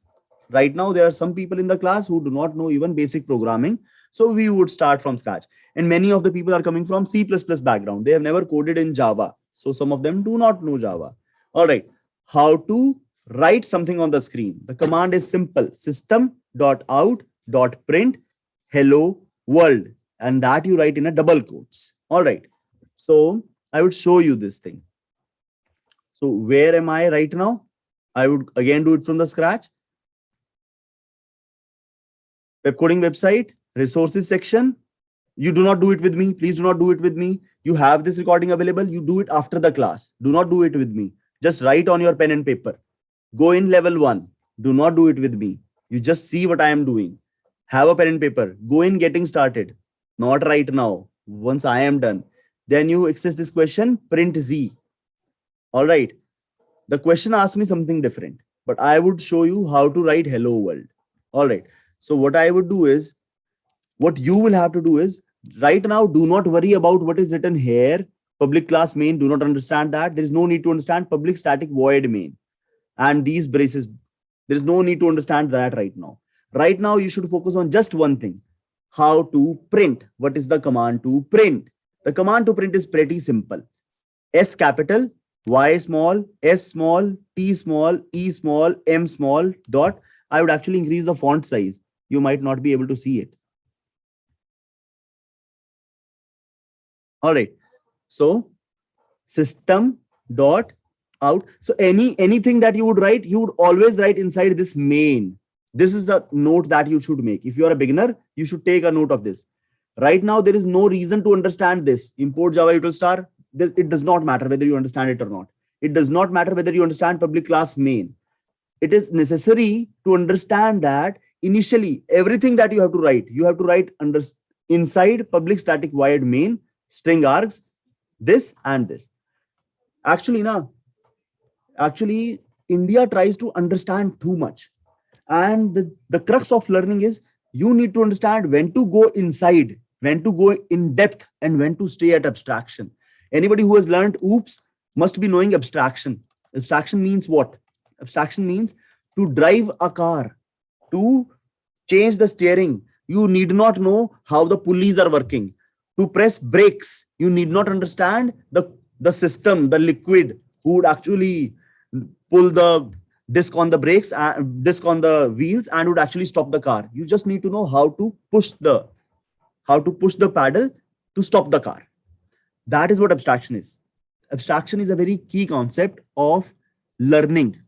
[SPEAKER 2] Right now, there are some people in the class who do not know even basic programming. So we would start from scratch. And many of the people are coming from C++ background. They have never coded in Java. So some of them do not know Java. All right. How to write something on the screen. The command is simple. System.out.print hello world. And that you write in a double quotes. All right. So I would show you this thing. So where am I right now? I would again do it from the scratch. Web coding website, resources section. You do not do it with me. Please do not do it with me. You have this recording available. You do it after the class. Do not do it with me. Just write on your pen and paper. Go in level 1. Do not do it with me. You just see what I am doing. Have a pen and paper. Go in getting started. Not right now. Once I am done. Then you access this question, print Z. All right. The question asks me something different, but I would show you how to write hello world. All right. So what I would do is, what you will have to do is, right now, do not worry about what is written here. Public class main, do not understand that. There is no need to understand public static void main. And these braces, there is no need to understand that right now. Right now, you should focus on just one thing. How to print. What is the command to print? The command to print is pretty simple. S capital, Y small, S small, T small, E small, M small, dot. I would actually increase the font size. You might not be able to see it. All right. So system dot out. So anything that you would write, you would always write inside this main. This is the note that you should make. If you are a beginner, you should take a note of this. Right now, there is no reason to understand this. Import Java util star. It does not matter whether you understand it or not. It does not matter whether you understand public class main. It is necessary to understand that initially, everything that you have to write under inside public static void main, string args, this and this. Actually, India tries to understand too much. And the crux of learning is you need to understand when to go inside, when to go in depth, and when to stay at abstraction. Anybody who has learned OOPS must be knowing abstraction. Abstraction means what? Abstraction means to drive a car, to change the steering. You need not know how the pulleys are working. To press brakes, you need not understand the system, the liquid who would actually pull the disc on the brakes, disc on the wheels, and would actually stop the car. You just need to know how to push the pedal to stop the car. That is what abstraction is. Abstraction is a very key concept of learning.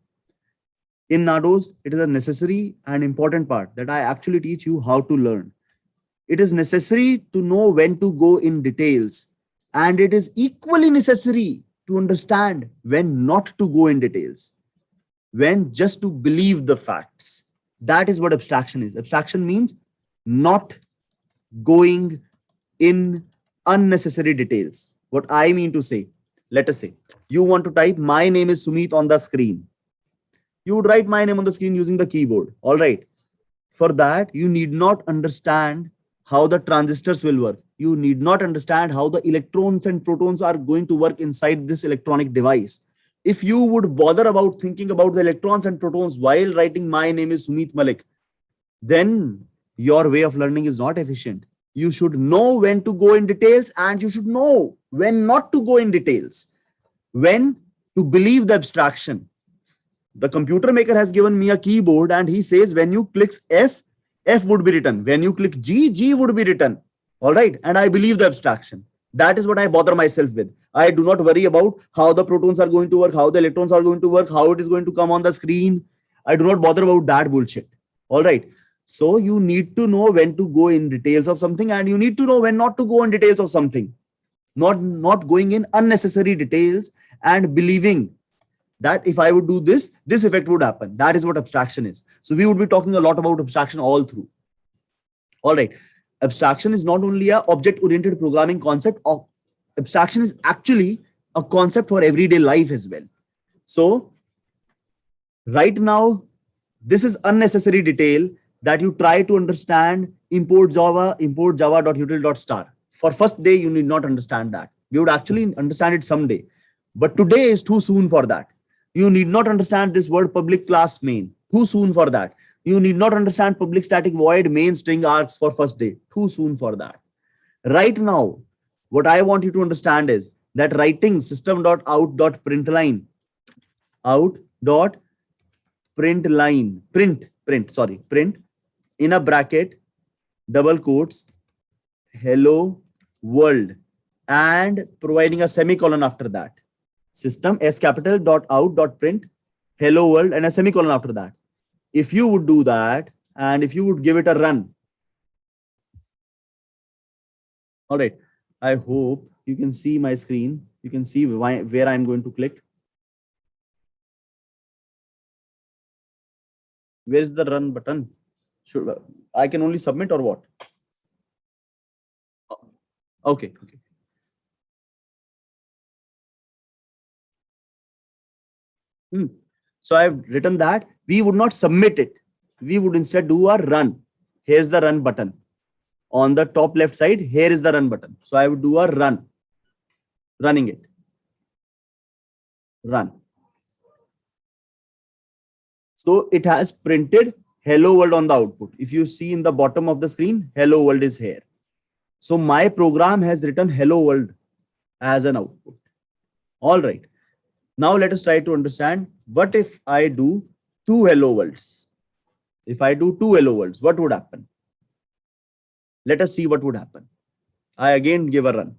[SPEAKER 2] In Nados, it is a necessary and important part that I actually teach you how to learn. It is necessary to know when to go in details, and it is equally necessary to understand when not to go in details, when just to believe the facts. That is what abstraction is. Abstraction means not going in unnecessary details. What I mean to say, let us say you want to type my name is Sumit on the screen. You would write my name on the screen using the keyboard. All right. For that, you need not understand how the transistors will work. You need not understand how the electrons and protons are going to work inside this electronic device. If you would bother about thinking about the electrons and protons while writing my name is Sumit Malik, then your way of learning is not efficient. You should know when to go in details and you should know when not to go in details. When to believe the abstraction. The computer maker has given me a keyboard and he says when you click F, F would be written. When you click G, G would be written. All right. And I believe the abstraction. That is what I bother myself with. I do not worry about how the protons are going to work, how the electrons are going to work, how it is going to come on the screen. I do not bother about that bullshit. All right. So you need to know when to go in details of something and you need to know when not to go in details of something. Not going in unnecessary details and believing that if I would do this, this effect would happen. That is what abstraction is. So we would be talking a lot about abstraction all through. All right. Abstraction is not only a object-oriented programming concept. Abstraction is actually a concept for everyday life as well. So right now, this is unnecessary detail that you try to understand import java.util.star. For first day, you need not understand that. You would actually understand it someday. But today is too soon for that. You need not understand this word public class main. Too soon for that. You need not understand public static void main string args for first day. Too soon for that. Right now, what I want you to understand is that writing system.out.println print in a bracket, double quotes, hello world, and providing a semicolon after that. System s capital dot out dot print hello world and a semicolon after that. If you would do that and if you would give it a run. All right. I hope you can see my screen. You can see where I'm going to click. Where is the run button? Should I can only submit or what? Okay. So I've written that we would not submit it. We would instead do a run. Here's the run button. On the top left side, here is the run button. So I would do a run. Running it. Run. So it has printed hello world on the output. If you see in the bottom of the screen, hello world is here. So my program has written hello world as an output. All right. Now let us try to understand what if I do two hello worlds. If I do two hello worlds, what would happen? Let us see what would happen. I again give a run.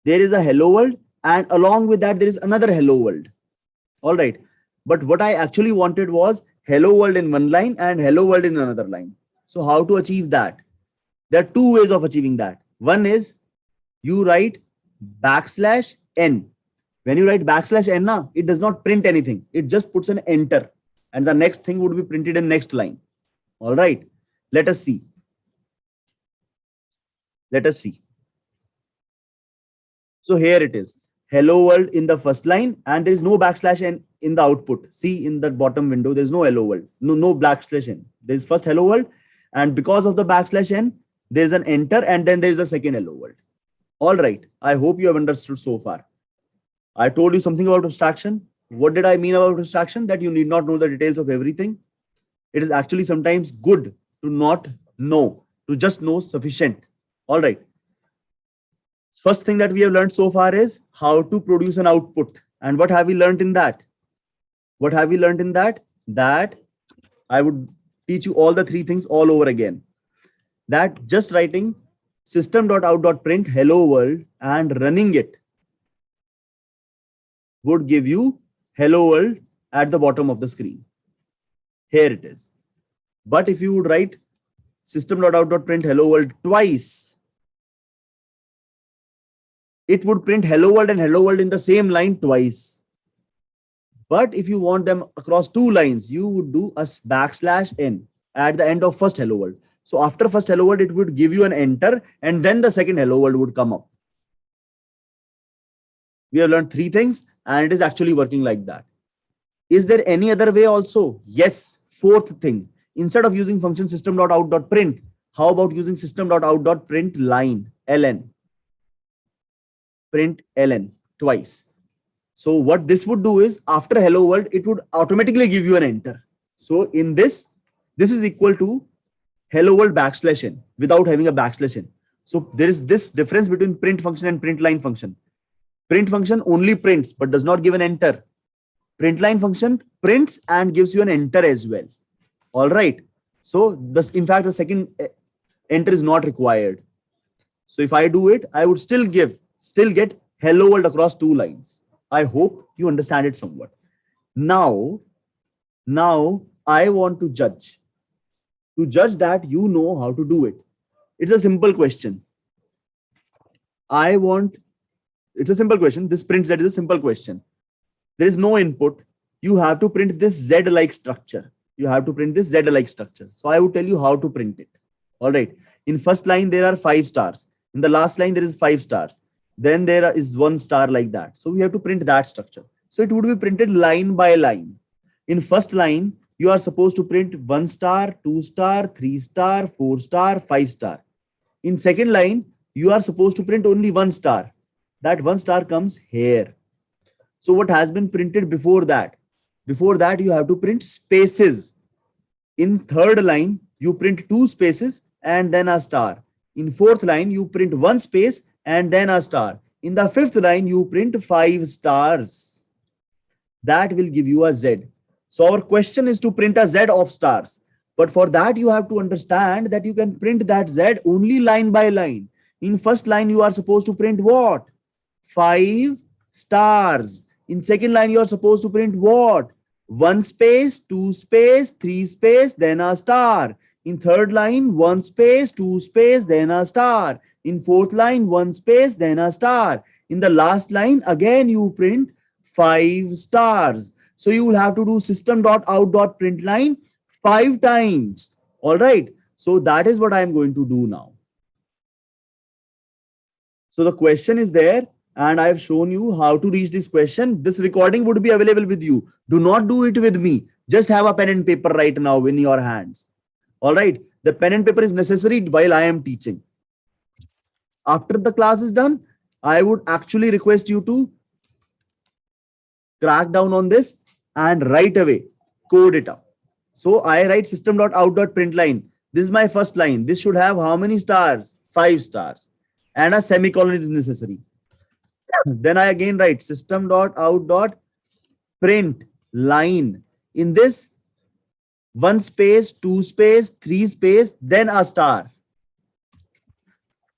[SPEAKER 2] There is a hello world and along with that, there is another hello world. All right. But what I actually wanted was hello world in one line and hello world in another line. So how to achieve that? There are two ways of achieving that. One is you write \n. When you write \n, it does not print anything. It just puts an enter and the next thing would be printed in next line. All right. Let us see. So here it is. Hello world in the first line and there is no \n in the output. See in the bottom window, there is no hello world. No \n. There is first hello world and because of the \n, there is an enter and then there is a second hello world. All right. I hope you have understood so far. I told you something about abstraction. What did I mean about abstraction? That you need not know the details of everything. It is actually sometimes good to not know, to just know sufficient. All right. First thing that we have learned so far is how to produce an output. And what have we learned in that? That I would teach you all the three things all over again. That just writing system.out.print hello world and running it would give you hello world at the bottom of the screen. Here it is. But if you would write system.out.print hello world twice, it would print hello world and hello world in the same line twice. But if you want them across two lines, you would do a \n at the end of first hello world. So after first hello world, it would give you an enter and then the second hello world would come up. We have learned three things and it is actually working like that. Is there any other way also? Yes. Fourth thing, instead of using function system.out.print, How about using system.out.print line ln, print ln twice? So what this would do is after hello world, it would automatically give you an enter. So in this is equal to hello world backslash n without having a backslash n. So there is this difference between print function and print line function. Print function only prints but does not give an enter. Print line function prints and gives you an enter as well. All right. So this, in fact, the second enter is not required. So if I do it, I would still get hello world across two lines. I hope you understand it somewhat. Now I want to judge. To judge that you know how to do it. It's a simple question. It's a simple question. This print Z is a simple question. There is no input. You have to print this Z-like structure. So I would tell you how to print it. All right. In first line, there are 5 stars. In the last line, there is 5 stars. Then there is 1 star like that. So we have to print that structure. So it would be printed line by line. In first line, you are supposed to print 1 star, 2 star, 3 star, 4 star, 5 star. In second line, you are supposed to print only 1 star. That 1 star comes here. So what has been printed before that? Before that, you have to print spaces. In third line, you print 2 spaces and then a star. In fourth line, you print 1 space and then a star. In the fifth line, you print 5 stars. That will give you a Z. So our question is to print a Z of stars. But for that, you have to understand that you can print that Z only line by line. In first line, you are supposed to print what? 5 stars. In second line, you are supposed to print what? 1 space, 2 space, 3 space, then a star. In third line, 1 space, 2 space, then a star. In fourth line, 1 space, then a star. In the last line, again, you print 5 stars. So you will have to do system.out.println 5 times. All right. So that is what I am going to do now. So the question is there and I have shown you how to reach this question. This recording would be available with you. Do not do it with me. Just have a pen and paper right now in your hands. All right. The pen and paper is necessary while I am teaching. After the class is done, I would actually request you to crack down on this and right away code it up. So I write system.out.println. This is my first line. This should have how many stars? 5 stars. And a semicolon is necessary. Then I again write system.out.println. In this, 1 space, 2 space, 3 space, then a star.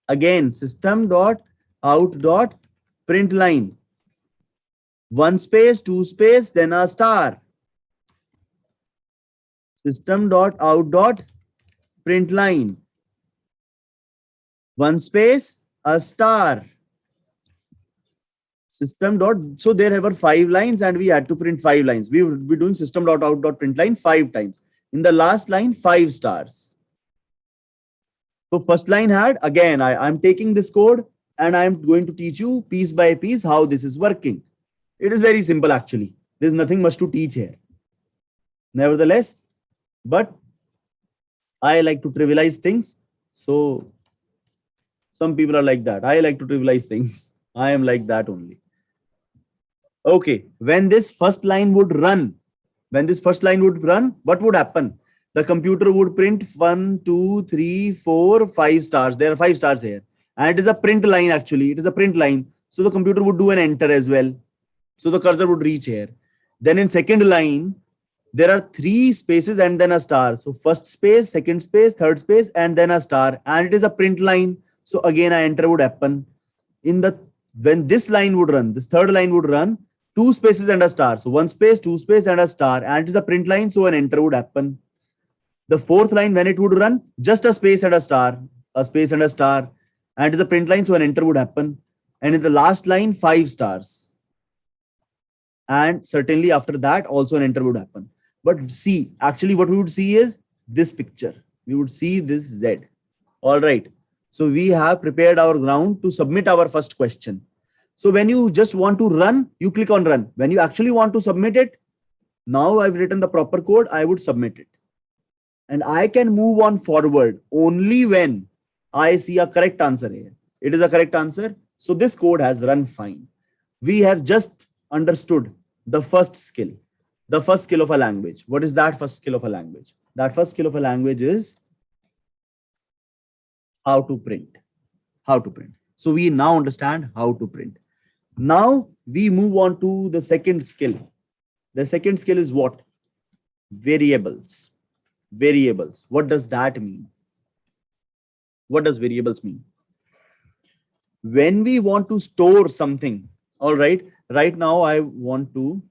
[SPEAKER 2] Again, system.out.println. 1 space, 2 space, then a star. System.out.println. 1 space, a star. So there were 5 lines and we had to print 5 lines. We would be doing system.out.println 5 times. In the last line, 5 stars. So first line had, again, I'm taking this code and I'm going to teach you piece by piece how this is working. It is very simple actually. There's nothing much to teach here. Nevertheless, but I like to trivialize things. So some people are like that. I like to trivialize things. I am like that only. Okay. When this first line would run, what would happen? The computer would print 1, 2, 3, 4, 5 stars. There are 5 stars here. And it is a print line actually. It is a print line. So the computer would do an enter as well. So the cursor would reach here. Then in second line, there are 3 spaces and then a star. So first space, second space, third space, and then a star. And it is a print line. So again, an enter would happen. When this line would run, this third line would run, 2 spaces and a star. So 1 space, 2 space, and a star. And it is a print line. So an enter would happen. The fourth line, when it would run, just a space and a star. A space and a star. And it is a print line. So an enter would happen. And in the last line, 5 stars. And certainly after that, also an enter would happen. But see, actually what we would see is this picture. We would see this Z. All right. So we have prepared our ground to submit our first question. So when you just want to run, you click on run. When you actually want to submit it, now I've written the proper code, I would submit it. and I can move on forward only when I see a correct answer here. It is a correct answer. So this code has run fine. We have just understood the first skill of a language. What is that first skill of a language? That first skill of a language is how to print. How to print. So we now understand how to print. Now we move on to the second skill. The second skill is what? Variables. Variables. What does that mean? What does variables mean? When we want to store something, all right, right now I want to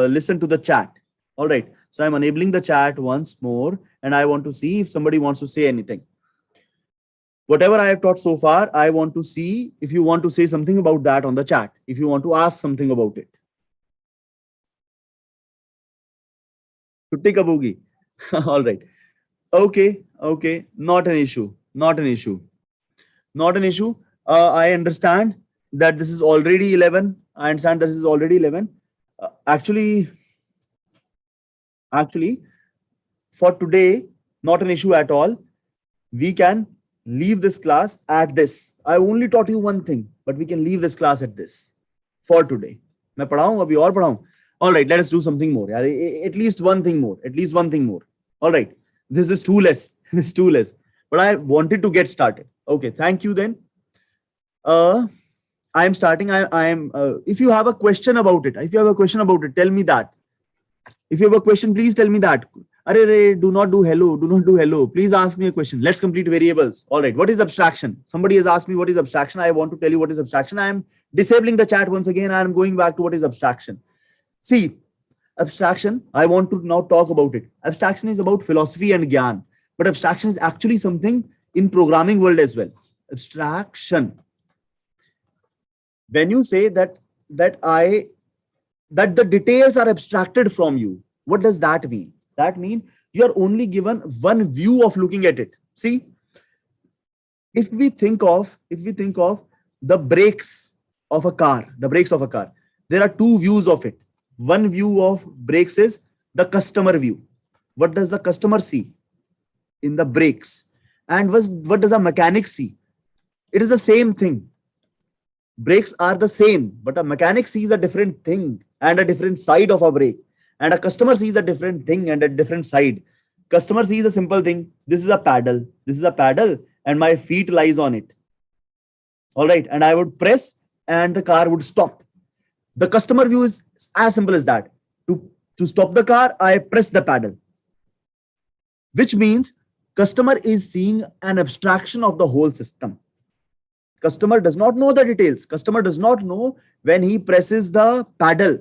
[SPEAKER 2] listen to the chat. All right, so I'm enabling the chat once more, and I want to see if somebody wants to say anything. Whatever I have taught so far, I want to see if you want to say something about that on the chat, if you want to ask something about it. Chutti kabugi. All right. Okay. Okay. Not an issue. Not an issue. Not an issue. I understand that this is already 11. I understand that this is already 11. Actually, for today, not an issue at all. We can leave this class at this. I only taught you one thing, but we can leave this class at this for today. मैं पढ़ाऊं अभी और पढ़ाऊं. All right, let us do something more. At least one thing more. At least one thing more. All right, this is too less. This is too less. But I wanted to get started. Okay, thank you then. I am starting. If you have a question about it, tell me that. If you have a question, please tell me that. Do not do hello. Please ask me a question. Let's complete variables. All right. What is abstraction? Somebody has asked me what is abstraction. I want to tell you what is abstraction. I am disabling the chat once again. I am going back to what is abstraction. See, abstraction, I want to now talk about it. Abstraction is about philosophy and gyan, but abstraction is actually something in programming world as well. Abstraction. When you say that the details are abstracted from you, what does that mean? That means you are only given one view of looking at it. See, if we think of the brakes of a car, there are two views of it. One view of brakes is the customer view. What does the customer see in the brakes? And what does a mechanic see? It is the same thing. Brakes are the same, but a mechanic sees a different thing and a different side of a brake. And a customer sees a different thing and a different side. Customer sees a simple thing. This is a paddle. This is a paddle and my feet lies on it. All right. And I would press and the car would stop. The customer view is as simple as that. To stop the car, I press the paddle. Which means customer is seeing an abstraction of the whole system. Customer does not know the details. Customer does not know when he presses the paddle.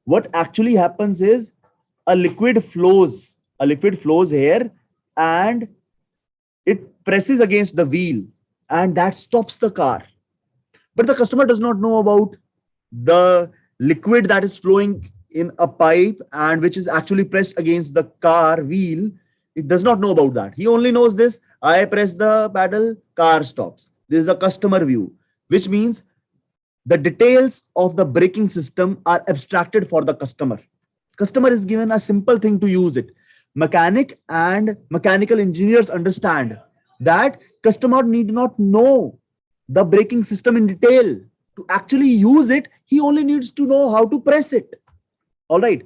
[SPEAKER 2] What actually happens is a liquid flows here and it presses against the wheel and that stops the car. But the customer does not know about the liquid that is flowing in a pipe and which is actually pressed against the car wheel. It does not know about that. He only knows this. I press the paddle, car stops. This is the customer view, which means the details of the braking system are abstracted for the customer. Customer is given a simple thing to use it. Mechanic and mechanical engineers understand that customer need not know the braking system in detail. To actually use it, he only needs to know how to press it. All right.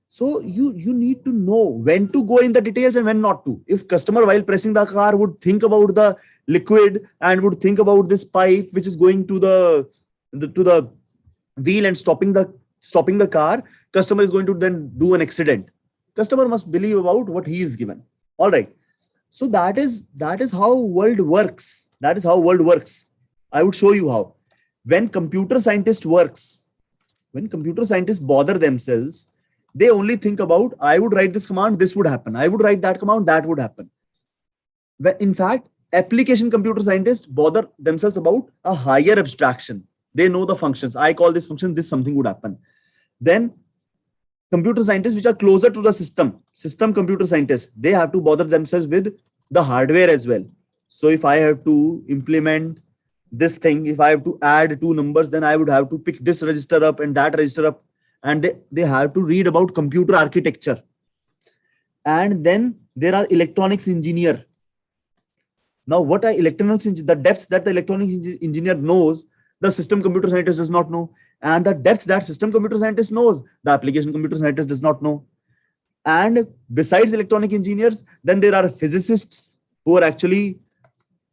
[SPEAKER 2] So you need to know when to go in the details and when not to. If customer while pressing the car would think about the liquid and would think about this pipe which is going to the wheel and stopping the car, customer is going to then do an accident. Customer must believe about what he is given. All right. So that is how world works. That is how world works. I would show you how. When computer scientists bother themselves, they only think about, I would write this command, this would happen. I would write that command, that would happen. But in fact, application computer scientists bother themselves about a higher abstraction. They know the functions. I call this function, this something would happen. Then computer scientists which are closer to the system computer scientists, they have to bother themselves with the hardware as well. So if I have to implement this thing, if I have to add two numbers, then I would have to pick this register up and that register up. And they have to read about computer architecture. And then there are electronics engineer. Now, what are electronics the depth that the electronics engineer knows, the system computer scientist does not know. And the depth that system computer scientist knows, the application computer scientist does not know. And besides electronic engineers, then there are physicists who are actually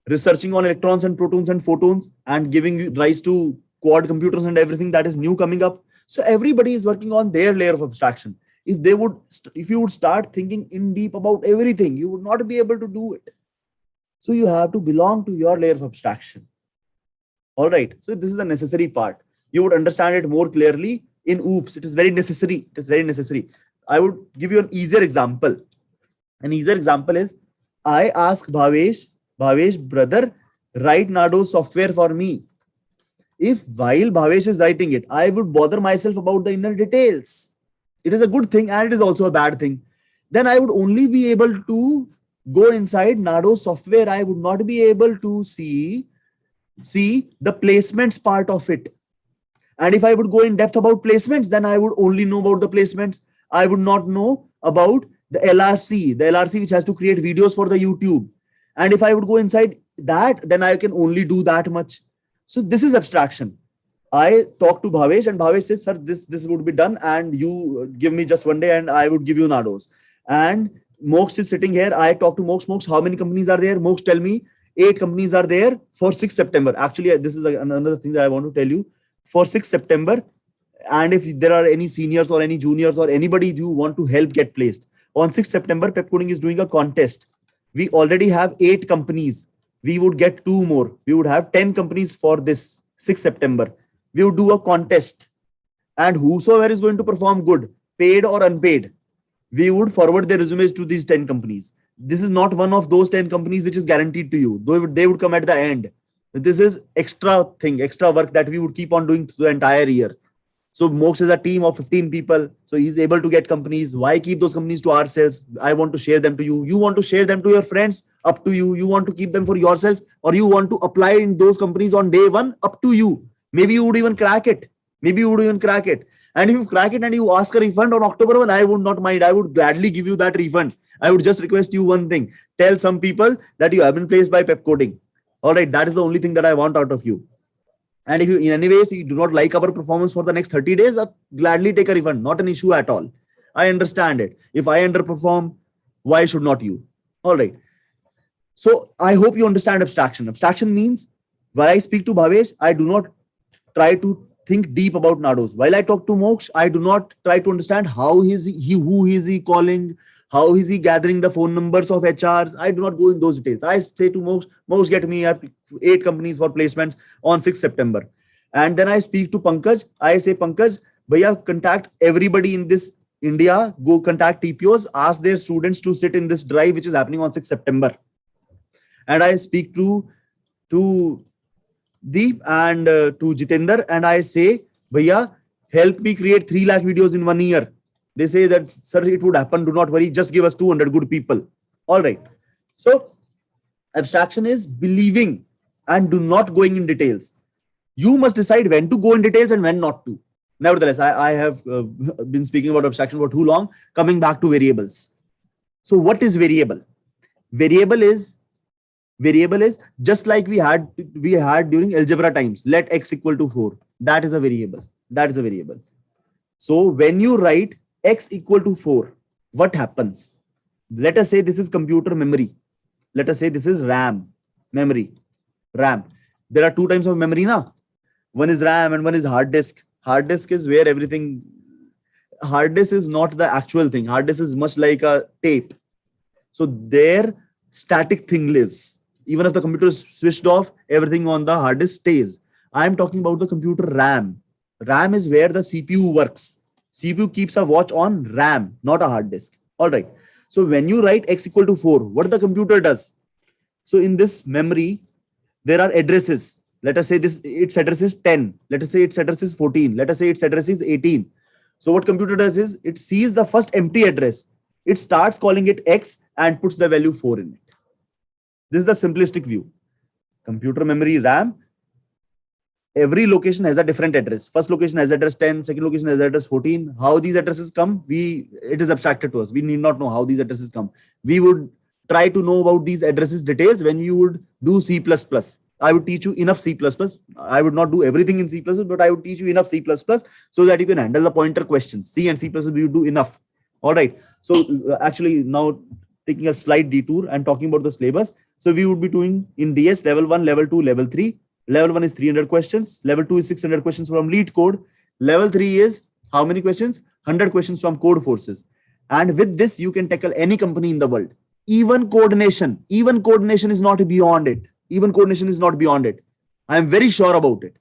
[SPEAKER 2] researching on electrons and protons and photons and giving rise to quad computers and everything that is new coming up. So everybody is working on their layer of abstraction. If you would start thinking in deep about everything, you would not be able to do it. So you have to belong to your layer of abstraction. All right. So this is the necessary part. You would understand it more clearly in OOPS. It is very necessary. It is very necessary. I would give you an easier example. An easier example is, I ask Bhavesh, brother, write Nado software for me. If while Bhavesh is writing it, I would bother myself about the inner details. It is a good thing and it is also a bad thing. Then I would only be able to go inside Nado software. I would not be able to see the placements part of it. And if I would go in depth about placements, then I would only know about the placements. I would not know about the LRC which has to create videos for the YouTube. And if I would go inside that, then I can only do that much. So this is abstraction. I talk to Bhavesh and Bhavesh says, sir, this would be done and you give me just one day and I would give you Nados. And Mox is sitting here. I talk to Mox. Mox, how many companies are there? Mox, tell me. 8 companies are there for 6th September. Actually, this is another thing that I want to tell you. For 6th September, and if there are any seniors or any juniors or anybody you want to help get placed, on 6th September, Pepcoding is doing a contest. We already have 8 companies. We would get 2 more. We would have 10 companies for this 6th September. We would do a contest. And whosoever is going to perform good, paid or unpaid, we would forward their resumes to these 10 companies. This is not one of those 10 companies which is guaranteed to you. They would come at the end. This is extra work that we would keep on doing through the entire year. So Mox is a team of 15 people. So he's able to get companies. Why keep those companies to ourselves? I want to share them to you. You want to share them to your friends? Up to you. You want to keep them for yourself, or you want to apply in those companies on day one? Up to you. Maybe you would even crack it. And if you crack it and you ask a refund on October 1, I would not mind. I would gladly give you that refund. I would just request you one thing. Tell some people that you have been placed by Pepcoding. All right. That is the only thing that I want out of you. And if you in any ways you do not like our performance for the next 30 days, I'll gladly take a refund. Not an issue at all. I understand it. If I underperform, why should not you? All right. So I hope you understand abstraction. Abstraction means while I speak to Bhavesh, I do not try to think deep about Nados. While I talk to Mox, I do not try to understand who is he calling, how is he gathering the phone numbers of HRs. I do not go in those details. I say to Mox, get me 8 companies for placements on 6th September. And then I speak to Pankaj. I say, Pankaj, bhaiya, contact everybody in this India, go contact TPOs, ask their students to sit in this drive, which is happening on 6th September. And I speak to Deep and to Jitender, and I say, bhaiya, help me create 3 lakh videos in 1 year. They say that, sir, it would happen. Do not worry. Just give us 200 good people. All right. So abstraction is believing and do not going in details. You must decide when to go in details and when not to. Nevertheless, I have been speaking about abstraction for too long. Coming back to variables. So what is variable? Variable is just like we had during algebra times. Let x equal to 4. That is a variable. So when you write x equal to 4, what happens? Let us say this is computer memory. Let us say this is RAM, memory, RAM. There are 2 types of memory now. One is RAM and one is hard disk. Hard disk is where everything, hard disk is not the actual thing. Hard disk is much like a tape. So there static thing lives. Even if the computer is switched off, everything on the hard disk stays. I am talking about the computer RAM. RAM is where the CPU works. CPU keeps a watch on RAM, not a hard disk. All right. So when you write x equal to 4, what the computer does? So in this memory, there are addresses. Let us say its address is 10. Let us say its address is 14. Let us say its address is 18. So what computer does is it sees the first empty address. It starts calling it x and puts the value 4 in it. This is the simplistic view. Computer memory RAM, every location has a different address. First location has address 10, second location has address 14. How these addresses come, it is abstracted to us. We need not know how these addresses come. We would try to know about these addresses details when you would do C++. I would teach you enough C++. I would not do everything in C++, but I would teach you enough C++ so that you can handle the pointer questions. C and C++ we would do enough. All right. So actually now taking a slight detour and talking about the syllabus. So we would be doing in DS level 1, level 2, level 3. Level 1 is 300 questions. Level 2 is 600 questions from LeetCode. Level 3 is how many questions? 100 questions from Codeforces. And with this, you can tackle any company in the world. Even coordination is not beyond it. Even coordination is not beyond it. I am very sure about it.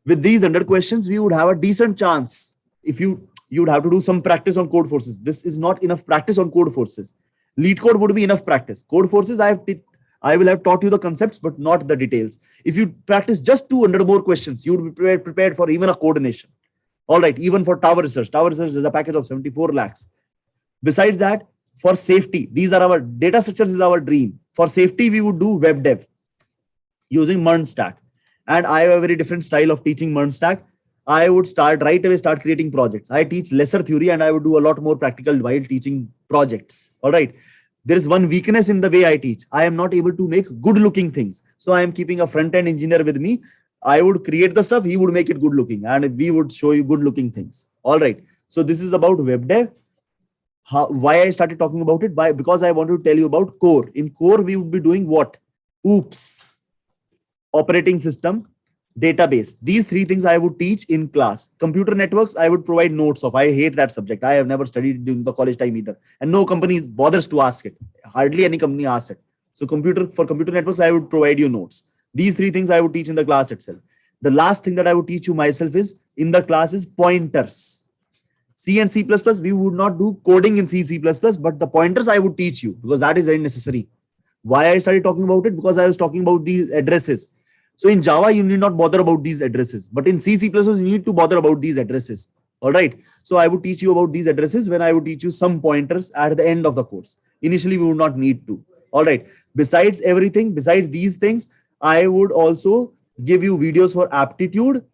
[SPEAKER 2] With these 100 questions, we would have a decent chance. If you would have to do some practice on Codeforces. This is not enough practice on Codeforces. LeetCode would be enough practice. Codeforces, I will have taught you the concepts, but not the details. If you practice just 200 more questions, you would be prepared for even a coordination. All right, even for Tower Research. Tower Research is a package of 74 lakhs. Besides that, for safety, these are our data structures is our dream. For safety, we would do web dev using MERN-Stack. And I have a very different style of teaching MERN-Stack. I would right away start creating projects. I teach lesser theory and I would do a lot more practical while teaching projects. All right. There is one weakness in the way I teach. I am not able to make good looking things. So I am keeping a front-end engineer with me. I would create the stuff. He would make it good looking and we would show you good looking things. All right. So this is about web dev. Why I started talking about it? Because I want to tell you about core. In core, we would be doing what? OOPS, operating system, database. These three things I would teach in class. Computer networks, I would provide notes of. I hate that subject. I have never studied during the college time either. And no company bothers to ask it. Hardly any company asks it. So for computer networks, I would provide you notes. These three things I would teach in the class itself. The last thing that I would teach you myself is in the class is pointers. C and C++, we would not do coding in C, but the pointers I would teach you because that is very necessary. Why I started talking about it? Because I was talking about these addresses. So in Java, you need not bother about these addresses, but in C, you need to bother about these addresses. All right. So I would teach you about these addresses when I would teach you some pointers at the end of the course. Initially, we would not need to. All right. Besides everything, besides these things, I would also give you videos for aptitude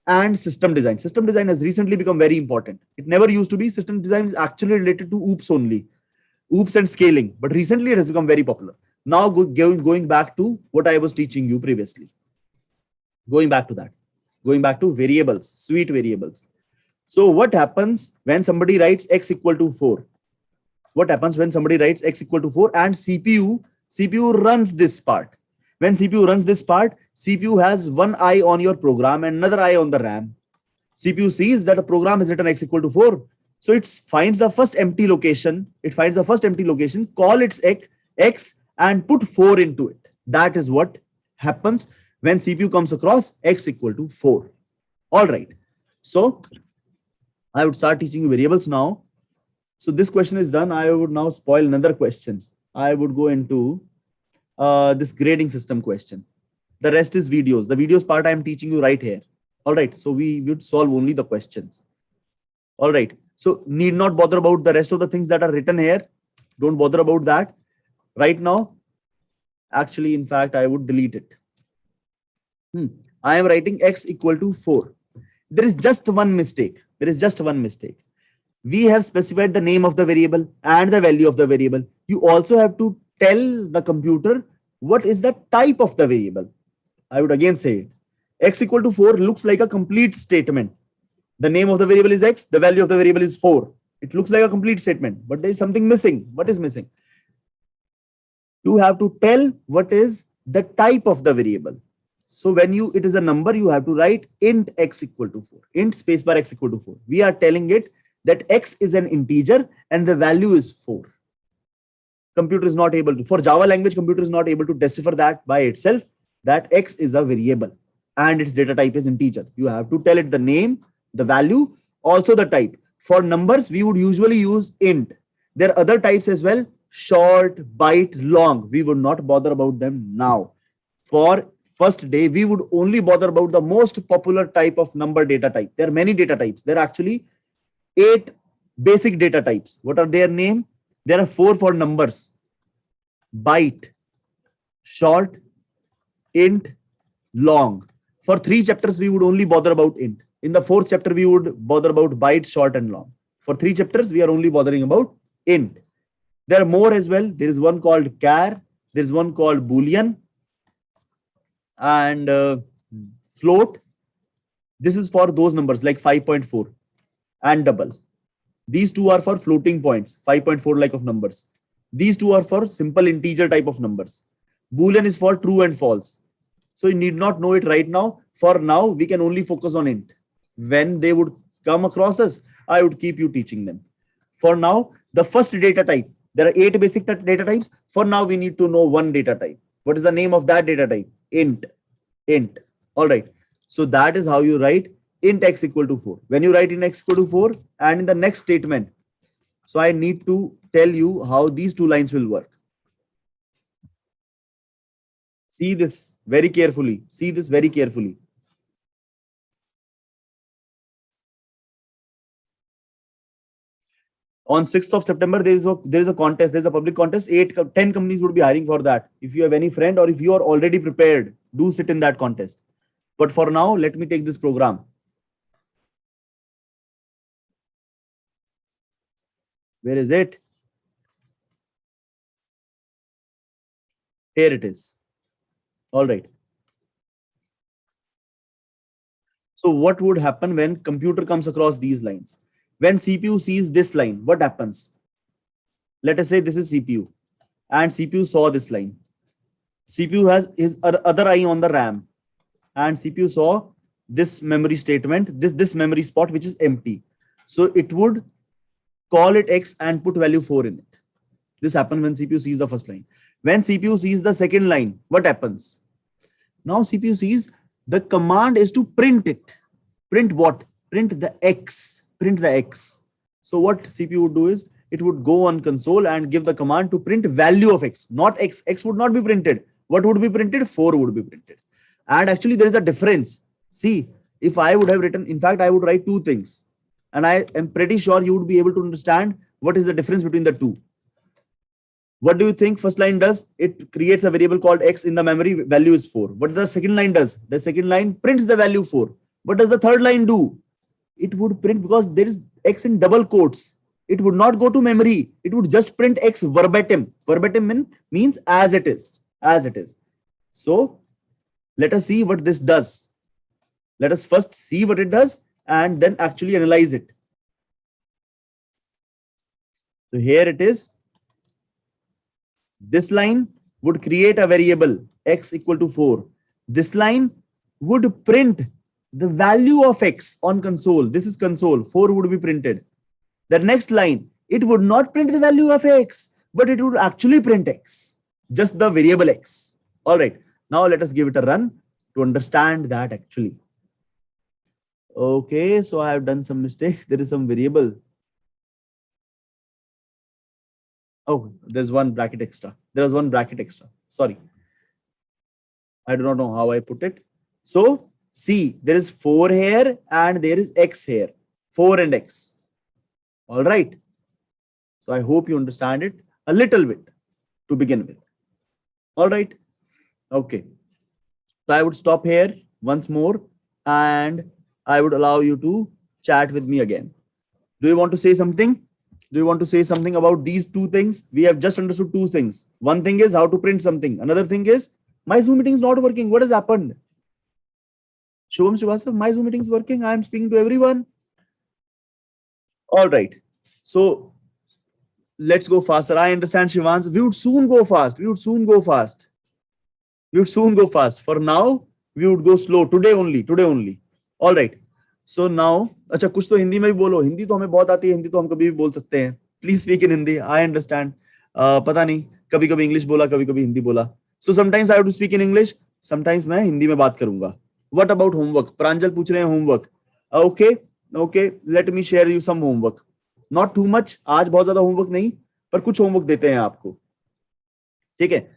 [SPEAKER 2] and system design. System design has recently become very important. It never used to be. System design is actually related to OOPS only, OOPS and scaling. But recently it has become very popular. Now going back to what I was teaching you previously. Going back to variables, sweet variables. So what happens when somebody writes x equal to 4? What happens when somebody writes x equal to 4 and CPU runs this part? When CPU runs this part, CPU has one eye on your program and another eye on the RAM. CPU sees that a program is written x equal to 4. So it finds the first empty location. Call its x and put 4 into it. That is what happens when CPU comes across x equal to 4. All right. So I would start teaching you variables now. So this question is done. I would now spoil another question. I would go into this grading system question. The rest is videos. The videos part I am teaching you right here. All right. So we would solve only the questions. All right. So need not bother about the rest of the things that are written here. Don't bother about that right now. Actually, in fact, I would delete it. I am writing x equal to 4. There is just one mistake. We have specified the name of the variable and the value of the variable. You also have to tell the computer what is the type of the variable. I would again say it. X equal to 4 looks like a complete statement. The name of the variable is x, the value of the variable is 4. It looks like a complete statement, but there is something missing. What is missing? You have to tell what is the type of the variable. So when it is a number, you have to write int x equal to 4. Int spacebar x equal to 4. We are telling it that x is an integer and the value is 4. Computer is not able to, for Java language, computer is not able to decipher that by itself, that x is a variable and its data type is integer. You have to tell it the name, the value, also the type. For numbers, we would usually use int. There are other types as well, short, byte, long. We would not bother about them now. For first day, we would only bother about the most popular type of number data type. There are many data types. There are actually 8 basic data types. What are their name? There are 4 for numbers: byte, short, int, long. For 3 chapters, we would only bother about int. In the 4th chapter, we would bother about byte, short, and long. For 3 chapters, we are only bothering about int. There are more as well. There is one called char. There is one called boolean and float. This is for those numbers like 5.4 and double. These two are for floating points, 5.4 like of numbers. These two are for simple integer type of numbers. Boolean is for true and false. So you need not know it right now. For now, we can only focus on int. When they would come across us, I would keep you teaching them. For now, the first data type, there are 8 basic data types. For now, we need to know one data type. What is the name of that data type? Int. Int. All right. So that is how you write int x equal to 4. When you write int x equal to 4 and in the next statement, so I need to tell you how these two lines will work. See this very carefully. See this very carefully. On 6th of September, there is a contest. There's a public contest. 10 companies would be hiring for that. If you have any friend or if you are already prepared, do sit in that contest. But for now, let me take this program. Where is it? Here it is. All right. So what would happen when computer comes across these lines? When CPU sees this line, what happens? Let us say this is CPU and CPU saw this line. CPU has his other eye on the RAM and CPU saw this memory statement, this memory spot, which is empty. So it would call it X and put value 4 in it. This happens when CPU sees the first line. When CPU sees the second line, what happens? Now CPU sees the command is to print it. Print what? Print the X. Print the X. So what CPU would do is it would go on console and give the command to print value of X, not X. X would not be printed. What would be printed? 4 would be printed. And actually there is a difference. See, if I would have written, in fact, I would write 2 things. And I am pretty sure you would be able to understand what is the difference between the 2. What do you think first line does? It creates a variable called X in the memory, value is 4. What the second line does? The second line prints the value 4. What does the third line do? It would print, because there is X in double quotes. It would not go to memory. It would just print X verbatim. Verbatim means as it is. As it is. So let us see what this does. Let us first see what it does and then actually analyze it. So here it is. This line would create a variable X equal to 4. This line would print the value of X on console. This is console. 4 would be printed. The next line, it would not print the value of X, but it would actually print X, just the variable X. All right. Now let us give it a run to understand that actually. Okay. So I have done some mistake. There is some variable. Oh, there's one bracket extra. There was one bracket extra. Sorry. I do not know how I put it. So see, there is 4 here and there is X here. 4 and X. All right. So I hope you understand it a little bit to begin with. All right. Okay. So I would stop here once more and I would allow you to chat with me again. Do you want to say something? Do you want to say something about these 2 things? We have just understood 2 things. One thing is how to print something. Another thing is my Zoom meeting is not working. What has happened? Shubham Srivastava, my Zoom meeting is working. I am speaking to everyone. All right. So let's go faster. I understand, Shivans. We would soon go fast. We would soon go fast. We would soon go fast. For now, we would go slow. Today only. Today only. All right. So now, अच्छा कुछ तो हिंदी में भी बोलो. हिंदी तो हमें बहुत आती है. हिंदी तो हम कभी भी बोल सकते हैं. Please speak in Hindi. I understand. पता नहीं. कभी कभी इंग्लिश बोला, कभी कभी हिंदी बोला. So sometimes I have to speak in English. Sometimes मैं हिंदी में बात करूंगा. What about homework? प्रांजल पूछ रहे हैं homework. Okay. Okay. Let me share you some homework. Not too much. आज बहुत ज्यादा homework नहीं, पर कुछ homework देते हैं आपको. ठीक है.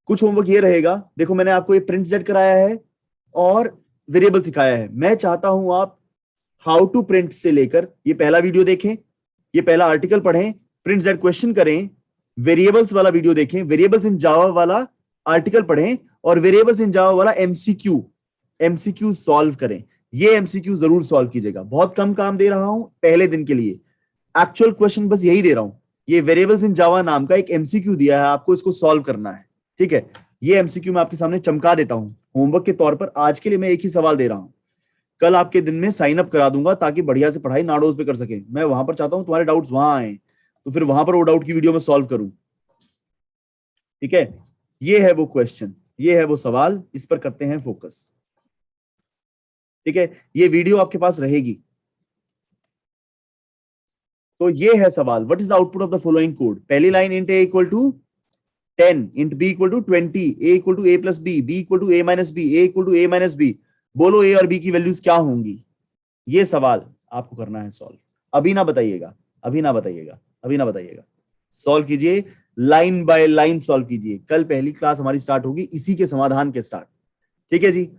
[SPEAKER 2] कुछ होमवर्क ये रहेगा. देखो मैंने आपको ये प्रिंट जेड कराया है और वेरिएबल सिखाया है. मैं चाहता हूं आप हाउ टू प्रिंट से लेकर ये पहला वीडियो देखें, ये पहला आर्टिकल पढ़ें, प्रिंट जेड क्वेश्चन करें, वेरिएबल्स वाला वीडियो देखें, वेरिएबल्स इन जावा वाला आर्टिकल पढ़ें और वेरिएबल्स इन जावा वाला एमसीक्यू एमसीक्यू सॉल्व करें। ये एमसीक्यू जरूर सॉल्व कीजिएगा। बहुत कम काम दे रहा हूं पहले दिन के लिए, एक्चुअल क्वेश्चन बस यही दे रहा हूं। ये वेरिएबल्स इन जावा नाम का एक एमसीक्यू दिया है, आपको इसको सॉल्व करना है। ठीक है, ये एमसीक्यू मैं आपके सामने चमका देता हूं होमवर्क के तौर पर। आज के लिए मैं एक ही सवाल दे रहा हूं, कल आपके दिन में साइन अप करा दूंगा ताकि बढ़िया से पढ़ाई नाडोज पे कर सके। मैं वहां पर चाहता हूं तुम्हारे डाउट्स वहां आए, तो फिर वहां पर वो डाउट की वीडियो में सॉल्व करूं। ठीक है, ये है वो क्वेश्चन, ये है वो सवाल, इस पर करते हैं फोकस। ठीक है, ये वीडियो आपके पास रहेगी। तो ये है सवाल, what is the output of the following code. पहली line int a equal to 10, int b equal to 20, a equal to a plus b, b equal to a minus b, a equal to a minus b. बोलो a और B की values क्या होंगी। ये सवाल आपको करना है सॉल्व। अभी ना बताइएगा, अभी ना बताइएगा, अभी ना बताइएगा, सॉल्व कीजिए, लाइन बाय लाइन सॉल्व कीजिए। कल पहली क्लास हमारी स्टार्ट होगी इसी के समाधान के स्टार्ट। ठीक है जी,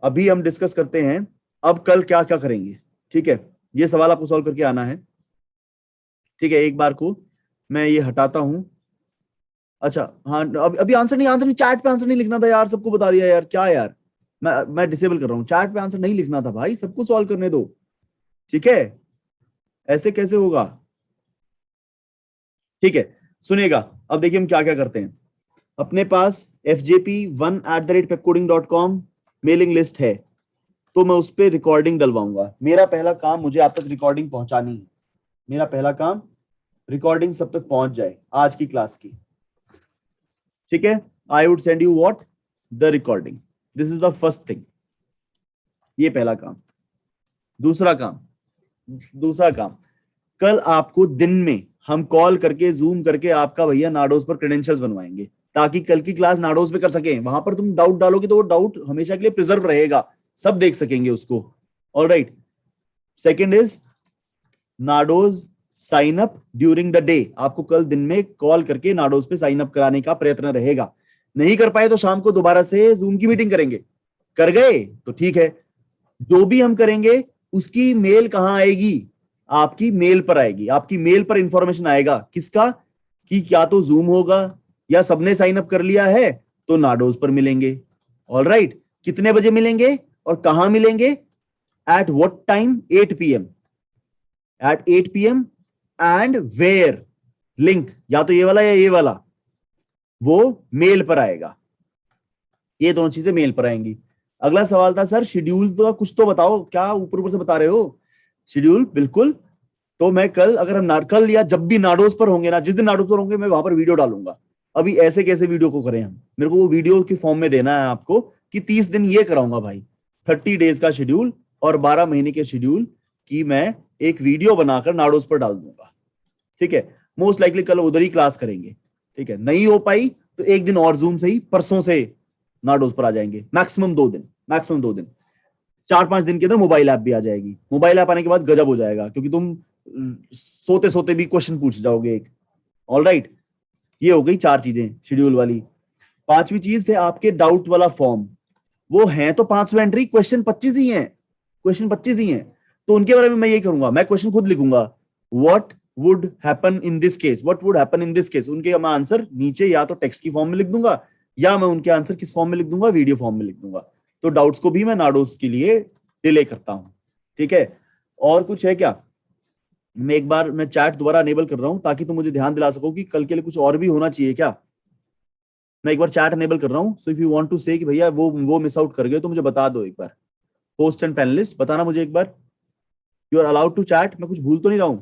[SPEAKER 2] अभी हम डिस्कस करते हैं अब कल क्या क्या करेंगे। ठीक है, ये सवाल आपको सॉल्व करके आना है। ठीक है, एक बार को मैं ये हटाता हूं। अच्छा हाँ, अभी आंसर नहीं, चैट पे आंसर नहीं लिखना था यार, सबको बता दिया यार, क्या यार, मैं डिसेबल कर रहा हूँ। चैट पे आंसर नहीं लिखना था भाई, सबको सॉल्व करने दो। ठीक है, ऐसे कैसे होगा। ठीक है, सुनिएगा, अब देखिए हम क्या क्या करते हैं। अपने पास fjp1@pepcoding.com मेलिंग लिस्ट है, तो मैं उस पर रिकॉर्डिंग डलवाऊंगा। मेरा पहला काम, मुझे आप तक रिकॉर्डिंग पहुंचानी है। मेरा पहला काम रिकॉर्डिंग सब तक पहुंच जाए आज की क्लास की। ठीक है, I would send you what, the recording, this is the first thing. ये पहला काम। दूसरा काम, कल आपको दिन में हम कॉल करके जूम करके आपका भैया नाडोज पर क्रेडेंशियल्स बनवाएंगे, ताकि कल की क्लास नाडोज पे कर सकें। वहां पर तुम डाउट डालोगे तो वो डाउट हमेशा के लिए प्रिजर्व रहेगा, सब देख सकेंगे उसको। ऑलराइट, सेकंड इज नाडोज sign up during the day. आपको कल दिन में कॉल करके नाडोज पे साइन अप कराने का प्रयत्न रहेगा। नहीं कर पाए तो शाम को दोबारा से जूम की मीटिंग करेंगे। कर गए तो ठीक है, जो भी हम करेंगे उसकी मेल कहां आएगी, आपकी मेल पर आएगी। आपकी मेल पर इंफॉर्मेशन आएगा, किसका, कि क्या तो जूम होगा या सबने साइन अप कर लिया है तो नाडोज पर मिलेंगे। ऑलराइट, कितने बजे मिलेंगे और कहां मिलेंगे, at what time, 8 PM, at 8 PM and where. Link या तो ये वाला या ये वाला, वो मेल पर आएगा। ये दोनों चीजें मेल पर आएंगी। अगला सवाल था सर शेड्यूल तो कुछ तो बताओ, क्या ऊपर ऊपर से बता रहे हो। शेड्यूल बिल्कुल, तो मैं कल, अगर हम कल या जब भी नाडोज पर होंगे ना, जिस दिन नाडोज पर होंगे मैं वहां पर वीडियो डालूंगा। अभी ऐसे कैसे वीडियो को करें हम, मेरे को वो वीडियो के फॉर्म में देना है आपको कि 30 दिन ये कराऊंगा भाई, 30 डेज का शेड्यूल और 12 महीने के शेड्यूल की मैं एक वीडियो बनाकर नाडोज पर डाल दूंगा। ठीक है, मोस्ट लाइकली कल उधर ही क्लास करेंगे। ठीक है, नहीं हो पाई तो एक दिन और जूम से ही, परसों से नाडोज पर आ जाएंगे। मैक्सिमम 2 दिन, मैक्सिमम 2 दिन। 4-5 दिन के अंदर मोबाइल ऐप भी आ जाएगी। मोबाइल ऐप आने के बाद गजब हो जाएगा, क्योंकि तुम सोते सोते भी क्वेश्चन पूछ जाओगे एक। ऑलराइट, ये हो गई 4 चीजें शेड्यूल वाली। 5वीं चीज थे आपके डाउट वाला फॉर्म। वो है तो 500 एंट्री, क्वेश्चन 25 ही है, क्वेश्चन 25 ही है। तो उनके बारे में मैं ये करूंगा, मैं क्वेश्चन खुद लिखूंगा, what would happen in this case, what would happen in this case. उनके मैं आंसर नीचे या तो टेक्स्ट की फॉर्म में लिख दूंगा, या मैं उनके आंसर किस फॉर्म में लिख दूंगा, वीडियो फॉर्म में लिख दूंगा। तो डाउट्स को भी मैं नाडोज के लिए डिले करता हूं। ठीक है, और कुछ है क्या। मैं एक बार मैं चैट दोबारा अनेबल कर रहा हूं ताकि तुम मुझे ध्यान दिला सको कि कल के लिए कुछ और भी होना चाहिए क्या। मैं एक बार चैट अनेबल कर रहा हूं, so if you want to say कि भैया वो मिस आउट कर गए तो मुझे बता दो एक बार। होस्ट एंड पैनलिस्ट बताना मुझे एक बार, you are allowed to chat. मैं कुछ भूल तो नहीं रहा हूं।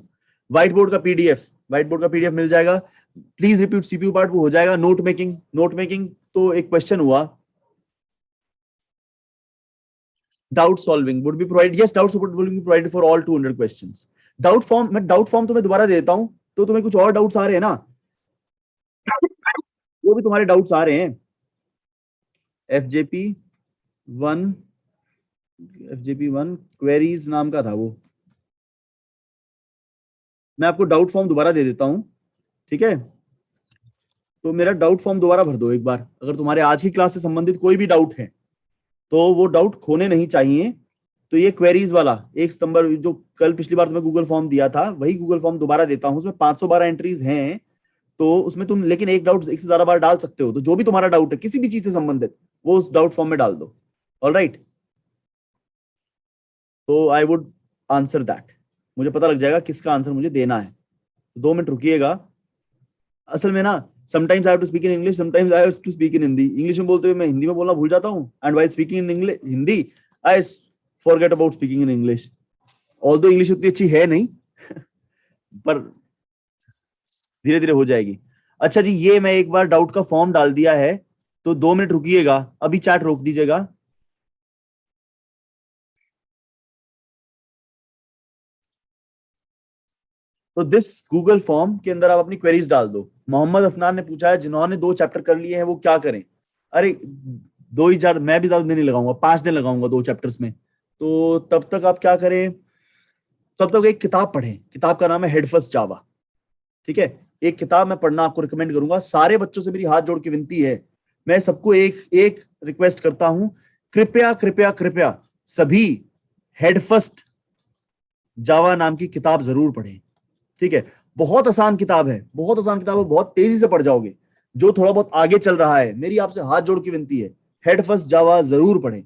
[SPEAKER 2] व्हाइट बोर्ड का पीडीएफ मिल जाएगा। प्लीज रिपीट सीपीयू पार्ट, वो हो जाएगा। नोट मेकिंग तो एक क्वेश्चन हुआ, doubt solving would be provided, yes doubt support will be provided for all 200 questions. Doubt form तुम्हें दोबारा दे देता हूं, तो तुम्हें कुछ और डाउट्स आ रहे हैं ना, वो भी तुम्हारे डाउट्स आ रहे हैं। FJP1 क्वेरीज नाम का था वो, मैं आपको डाउट फॉर्म दोबारा दे देता हूं। ठीक है, तो मेरा डाउट फॉर्म दोबारा भर दो एक बार। अगर तुम्हारे आज की क्लास से संबंधित कोई भी डाउट है तो वो डाउट खोने नहीं चाहिए। तो ये क्वेरीज वाला 1 सितंबर, जो कल पिछली बार तुम्हें गूगल फॉर्म दिया था, वही गूगल फॉर्म दोबारा देता हूं। उसमें 512 एंट्रीज हैं, तो उसमें तुम लेकिन एक डाउट एक से ज्यादा बार डाल सकते हो। तो जो भी तुम्हारा डाउट है किसी भी चीज से संबंधित, वो उस डाउट फॉर्म में डाल दो. ऑल राइट, तो आई वुड आंसर दैट. मुझे पता लग जाएगा किसका आंसर मुझे देना है. 2 मिनट रुकिएगा. असल में ना sometimes I have to speak in English, sometimes I have to speak in Hindi. English में बोलते हुए मैं हिंदी में बोलना भूल जाता हूँ, and while speaking in English Hindi I forget about speaking in English. Although English उतनी अच्छी है नहीं पर धीरे धीरे हो जाएगी. अच्छा जी, ये मैं एक बार डाउट का फॉर्म डाल दिया है, तो 2 मिनट रुकिएगा, अभी चैट रोक दीजिएगा. तो दिस गूगल फॉर्म के अंदर आप अपनी क्वेरीज डाल दो. मोहम्मद अफनान ने पूछा है जिन्होंने 2 चैप्टर कर लिए हैं वो क्या करें. अरे 2 ही चार, मैं भी ज्यादा दिन नहीं लगाऊंगा, 5 दिन लगाऊंगा 2 चैप्टर्स में. तो तब तक आप क्या करें, तब तक एक किताब पढ़ें. किताब का नाम है हेड फर्स्ट जावा. ठीक है, एक किताब मैं पढ़ना आपको रिकमेंड करूंगा. सारे बच्चों से मेरी हाथ जोड़ के विनती है, मैं सबको एक एक रिक्वेस्ट करता हूं, कृपया कृपया कृपया सभी हेड फर्स्ट जावा नाम की किताब जरूर पढ़ें. ठीक है, बहुत आसान किताब है, बहुत आसान किताब है, बहुत तेजी से पढ़ जाओगे. जो थोड़ा बहुत आगे चल रहा है, मेरी आपसे हाथ जोड़ के विनती है, हेड फर्स्ट जावा जरूर पढ़ें.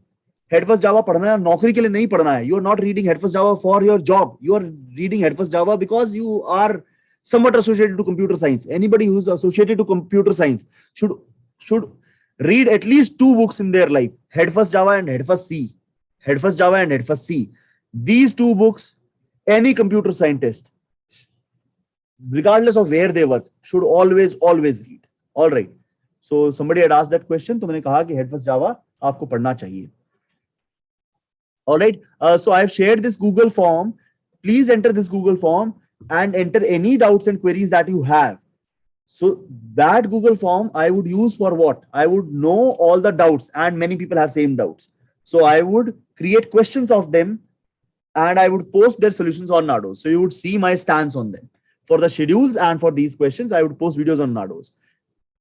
[SPEAKER 2] हेड फर्स्ट जावा पढ़ना है नौकरी के लिए नहीं पढ़ना है. You are not reading Head First Java for your job, you are reading Head First Java because you are somewhat associated to computer science. Anybody who's associated to computer science should read at least 2 books in their life, head first java and head first c. Head first java and head first c, these 2 books any computer scientist, regardless of where they work, should always read. All right, so somebody had asked that question, तो मैंने कहा कि head first java आपको पढ़ना चाहिए. All right, so I have shared this Google form. Please enter this Google form and enter any doubts and queries that you have. So that Google form I would use for what? I would know all the doubts, and many people have same doubts. So I would create questions of them and I would post their solutions on Nados. So you would see my stance on them. For the schedules and for these questions, I would post videos on Nados.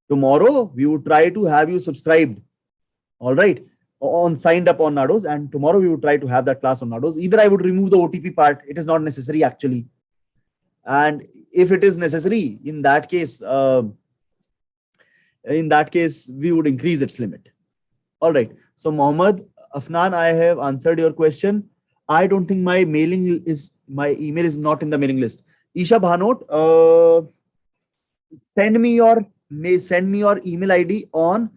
[SPEAKER 2] Tomorrow we would try to have you subscribed. All right, on signed up on Nados, and tomorrow we would try to have that class on Nados. Either I would remove the OTP part, it is not necessary actually. And if it is necessary, in that case we would increase its limit. All right, so Mohammad Afnan, I have answered your question. I don't think my email is not in the mailing list. Isha Bhanot, send me your email ID on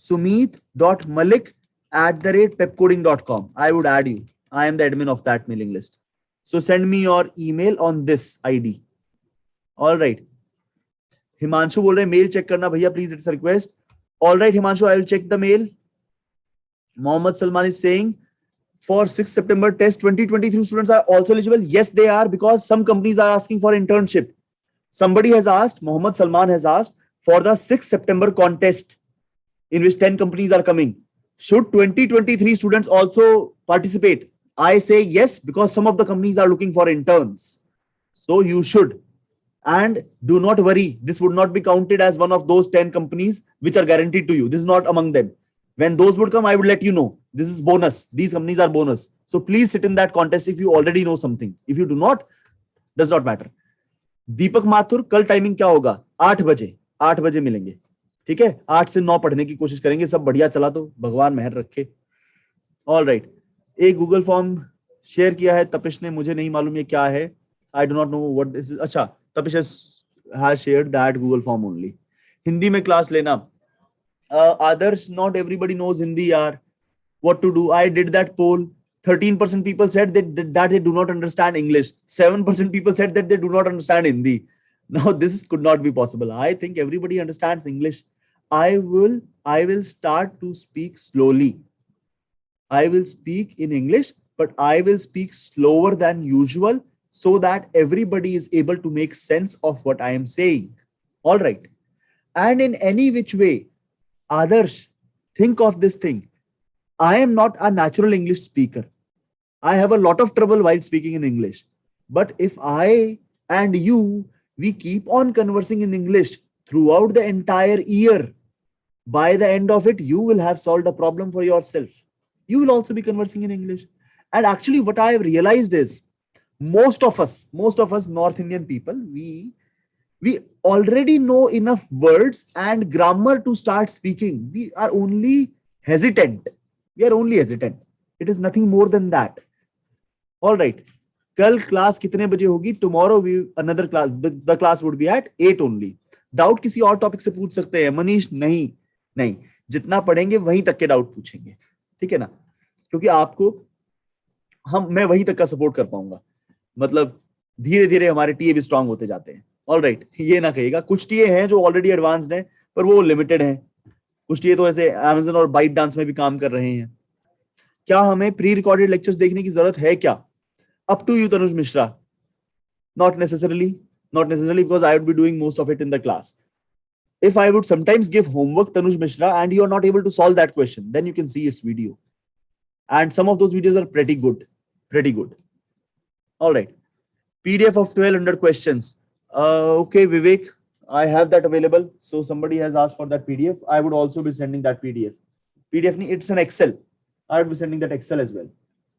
[SPEAKER 2] sumit.malik@pepcoding.com. I would add you. I am the admin of that mailing list. So send me your email on this ID. All right. Himanshu बोल रहे हैं mail check करना भैया please, it's request. All right, Himanshu, I will check the mail. Mohammad Salman is saying for 6th September test 2023 students are also eligible. Yes, they are, because some companies are asking for internship. Somebody has asked, Mohammad Salman has asked for the 6th September contest in which 10 companies are coming. Should 2023 students also participate? I say yes, because some of the companies are looking for interns. So you should. And do not worry, this would not be counted as one of those 10 companies which are guaranteed to you. This is not among them. When those would come, I would let you know. This is bonus. These companies are bonus. So please sit in that contest if you already know something. If you do not, does not matter. दीपक माथुर, कल timing क्या होगा? 8 बजे. 8 बजे मिलेंगे. ठीक है, 8 से 9 पढ़ने की कोशिश करेंगे. सब बढ़िया चला तो भगवान मेहर रखे. ऑल राइट, एक गूगल फॉर्म शेयर किया है तपिश ने, मुझे नहीं मालूम ये क्या है. I do not know what this is. अच्छा, तपिश has shared that Google form only. Hindi में क्लास लेना. Others, not everybody knows Hindi yaar. What to do? I did that poll. 13% people said that they do not understand English. 7% people said that they do not understand Hindi. Now this could not be possible. I think everybody understands English. I will start to speak slowly. I will speak in English, but I will speak slower than usual so that everybody is able to make sense of what I am saying. All right. And in any which way, Adarsh, think of this thing. I am not a natural English speaker. I have a lot of trouble while speaking in English. But if I and you, we keep on conversing in English throughout the entire year, by the end of it, you will have solved a problem for yourself. You will also be conversing in English. And actually, what I have realized is, most of us North Indian people, we already know enough words and grammar to start speaking. We are only hesitant. We are only hesitant. It is nothing more than that. All right. कल class कितने बजे होगी? Tomorrow we another class. The class would be at 8 only. Doubt किसी और topic से पूछ सकते हैं मनीष? नहीं नहीं, जितना पढ़ेंगे वहीं तक के डाउट पूछेंगे, ठीक है ना? क्योंकि आपको मैं वहीं तक का सपोर्ट कर पाऊंगा. मतलब धीरे धीरे हमारे टीए भी स्ट्रांग होते जाते हैं. ऑल राइट, ये ना कहिएगा. कुछ टीए हैं जो ऑलरेडी एडवांस्ड हैं, पर वो लिमिटेड हैं. कुछ टीए तो ऐसे Amazon और बाइट डांस में भी काम कर रहे हैं. क्या हमें प्री रिकॉर्डेड लेक्चर्स देखने की जरूरत है क्या? Up to you Tanuj Mishra. Not necessarily, because I would be doing most of it in the class. If I would sometimes give homework, Tanuj Mishra, and you are not able to solve that question, then you can see its video. And some of those videos are pretty good. All right. PDF of 1200 questions. Okay, Vivek, I have that available. So somebody has asked for that PDF. I would also be sending that PDF. It's an Excel. I would be sending that Excel as well.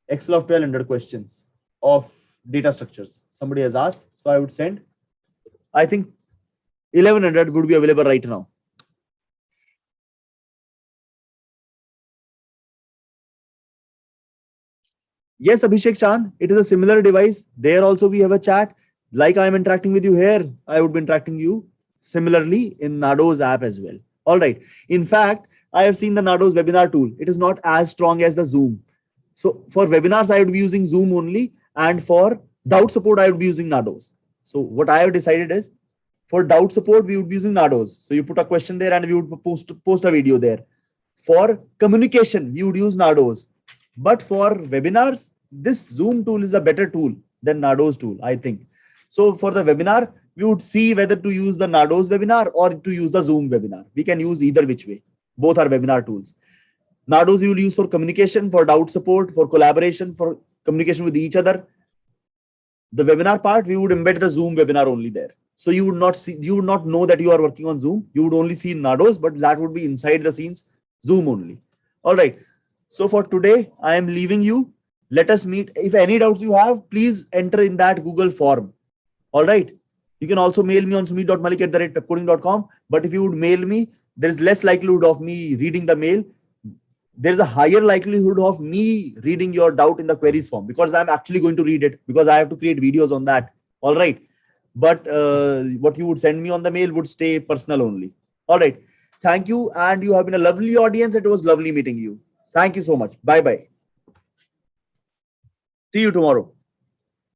[SPEAKER 2] Excel of 1200 questions of data structures. Somebody has asked, so I would send. I think 1100 would be available right now. Yes, Abhishek Chan, it is a similar device. There also we have a chat. Like I am interacting with you here, I would be interacting you similarly in Nado's app as well. All right. In fact, I have seen the Nado's webinar tool. It is not as strong as the Zoom. So for webinars, I would be using Zoom only. And for doubt support, I would be using Nado's. So what I have decided is, for doubt support, we would be using Nado's. So you put a question there and we would post a video there. For communication, we would use Nado's. But for webinars, this Zoom tool is a better tool than Nado's tool, I think. So for the webinar, we would see whether to use the Nado's webinar or to use the Zoom webinar. We can use either which way. Both are webinar tools. Nado's we will use for communication, for doubt support, for collaboration, for communication with each other. The webinar part, we would embed the Zoom webinar only there. So you would not know that you are working on Zoom. You would only see Nado's, but that would be inside the scenes, Zoom only. All right. So for today, I am leaving you. Let us meet. If any doubts you have, please enter in that Google form. All right. You can also mail me on sumit.malik@pepcoding.com. But if you would mail me, there is less likelihood of me reading the mail. There is a higher likelihood of me reading your doubt in the queries form, because I'm actually going to read it, because I have to create videos on that. All right. But what you would send me on the mail would stay personal only. All right. Thank you. And you have been a lovely audience. It was lovely meeting you. Thank you so much. Bye-bye. See you tomorrow.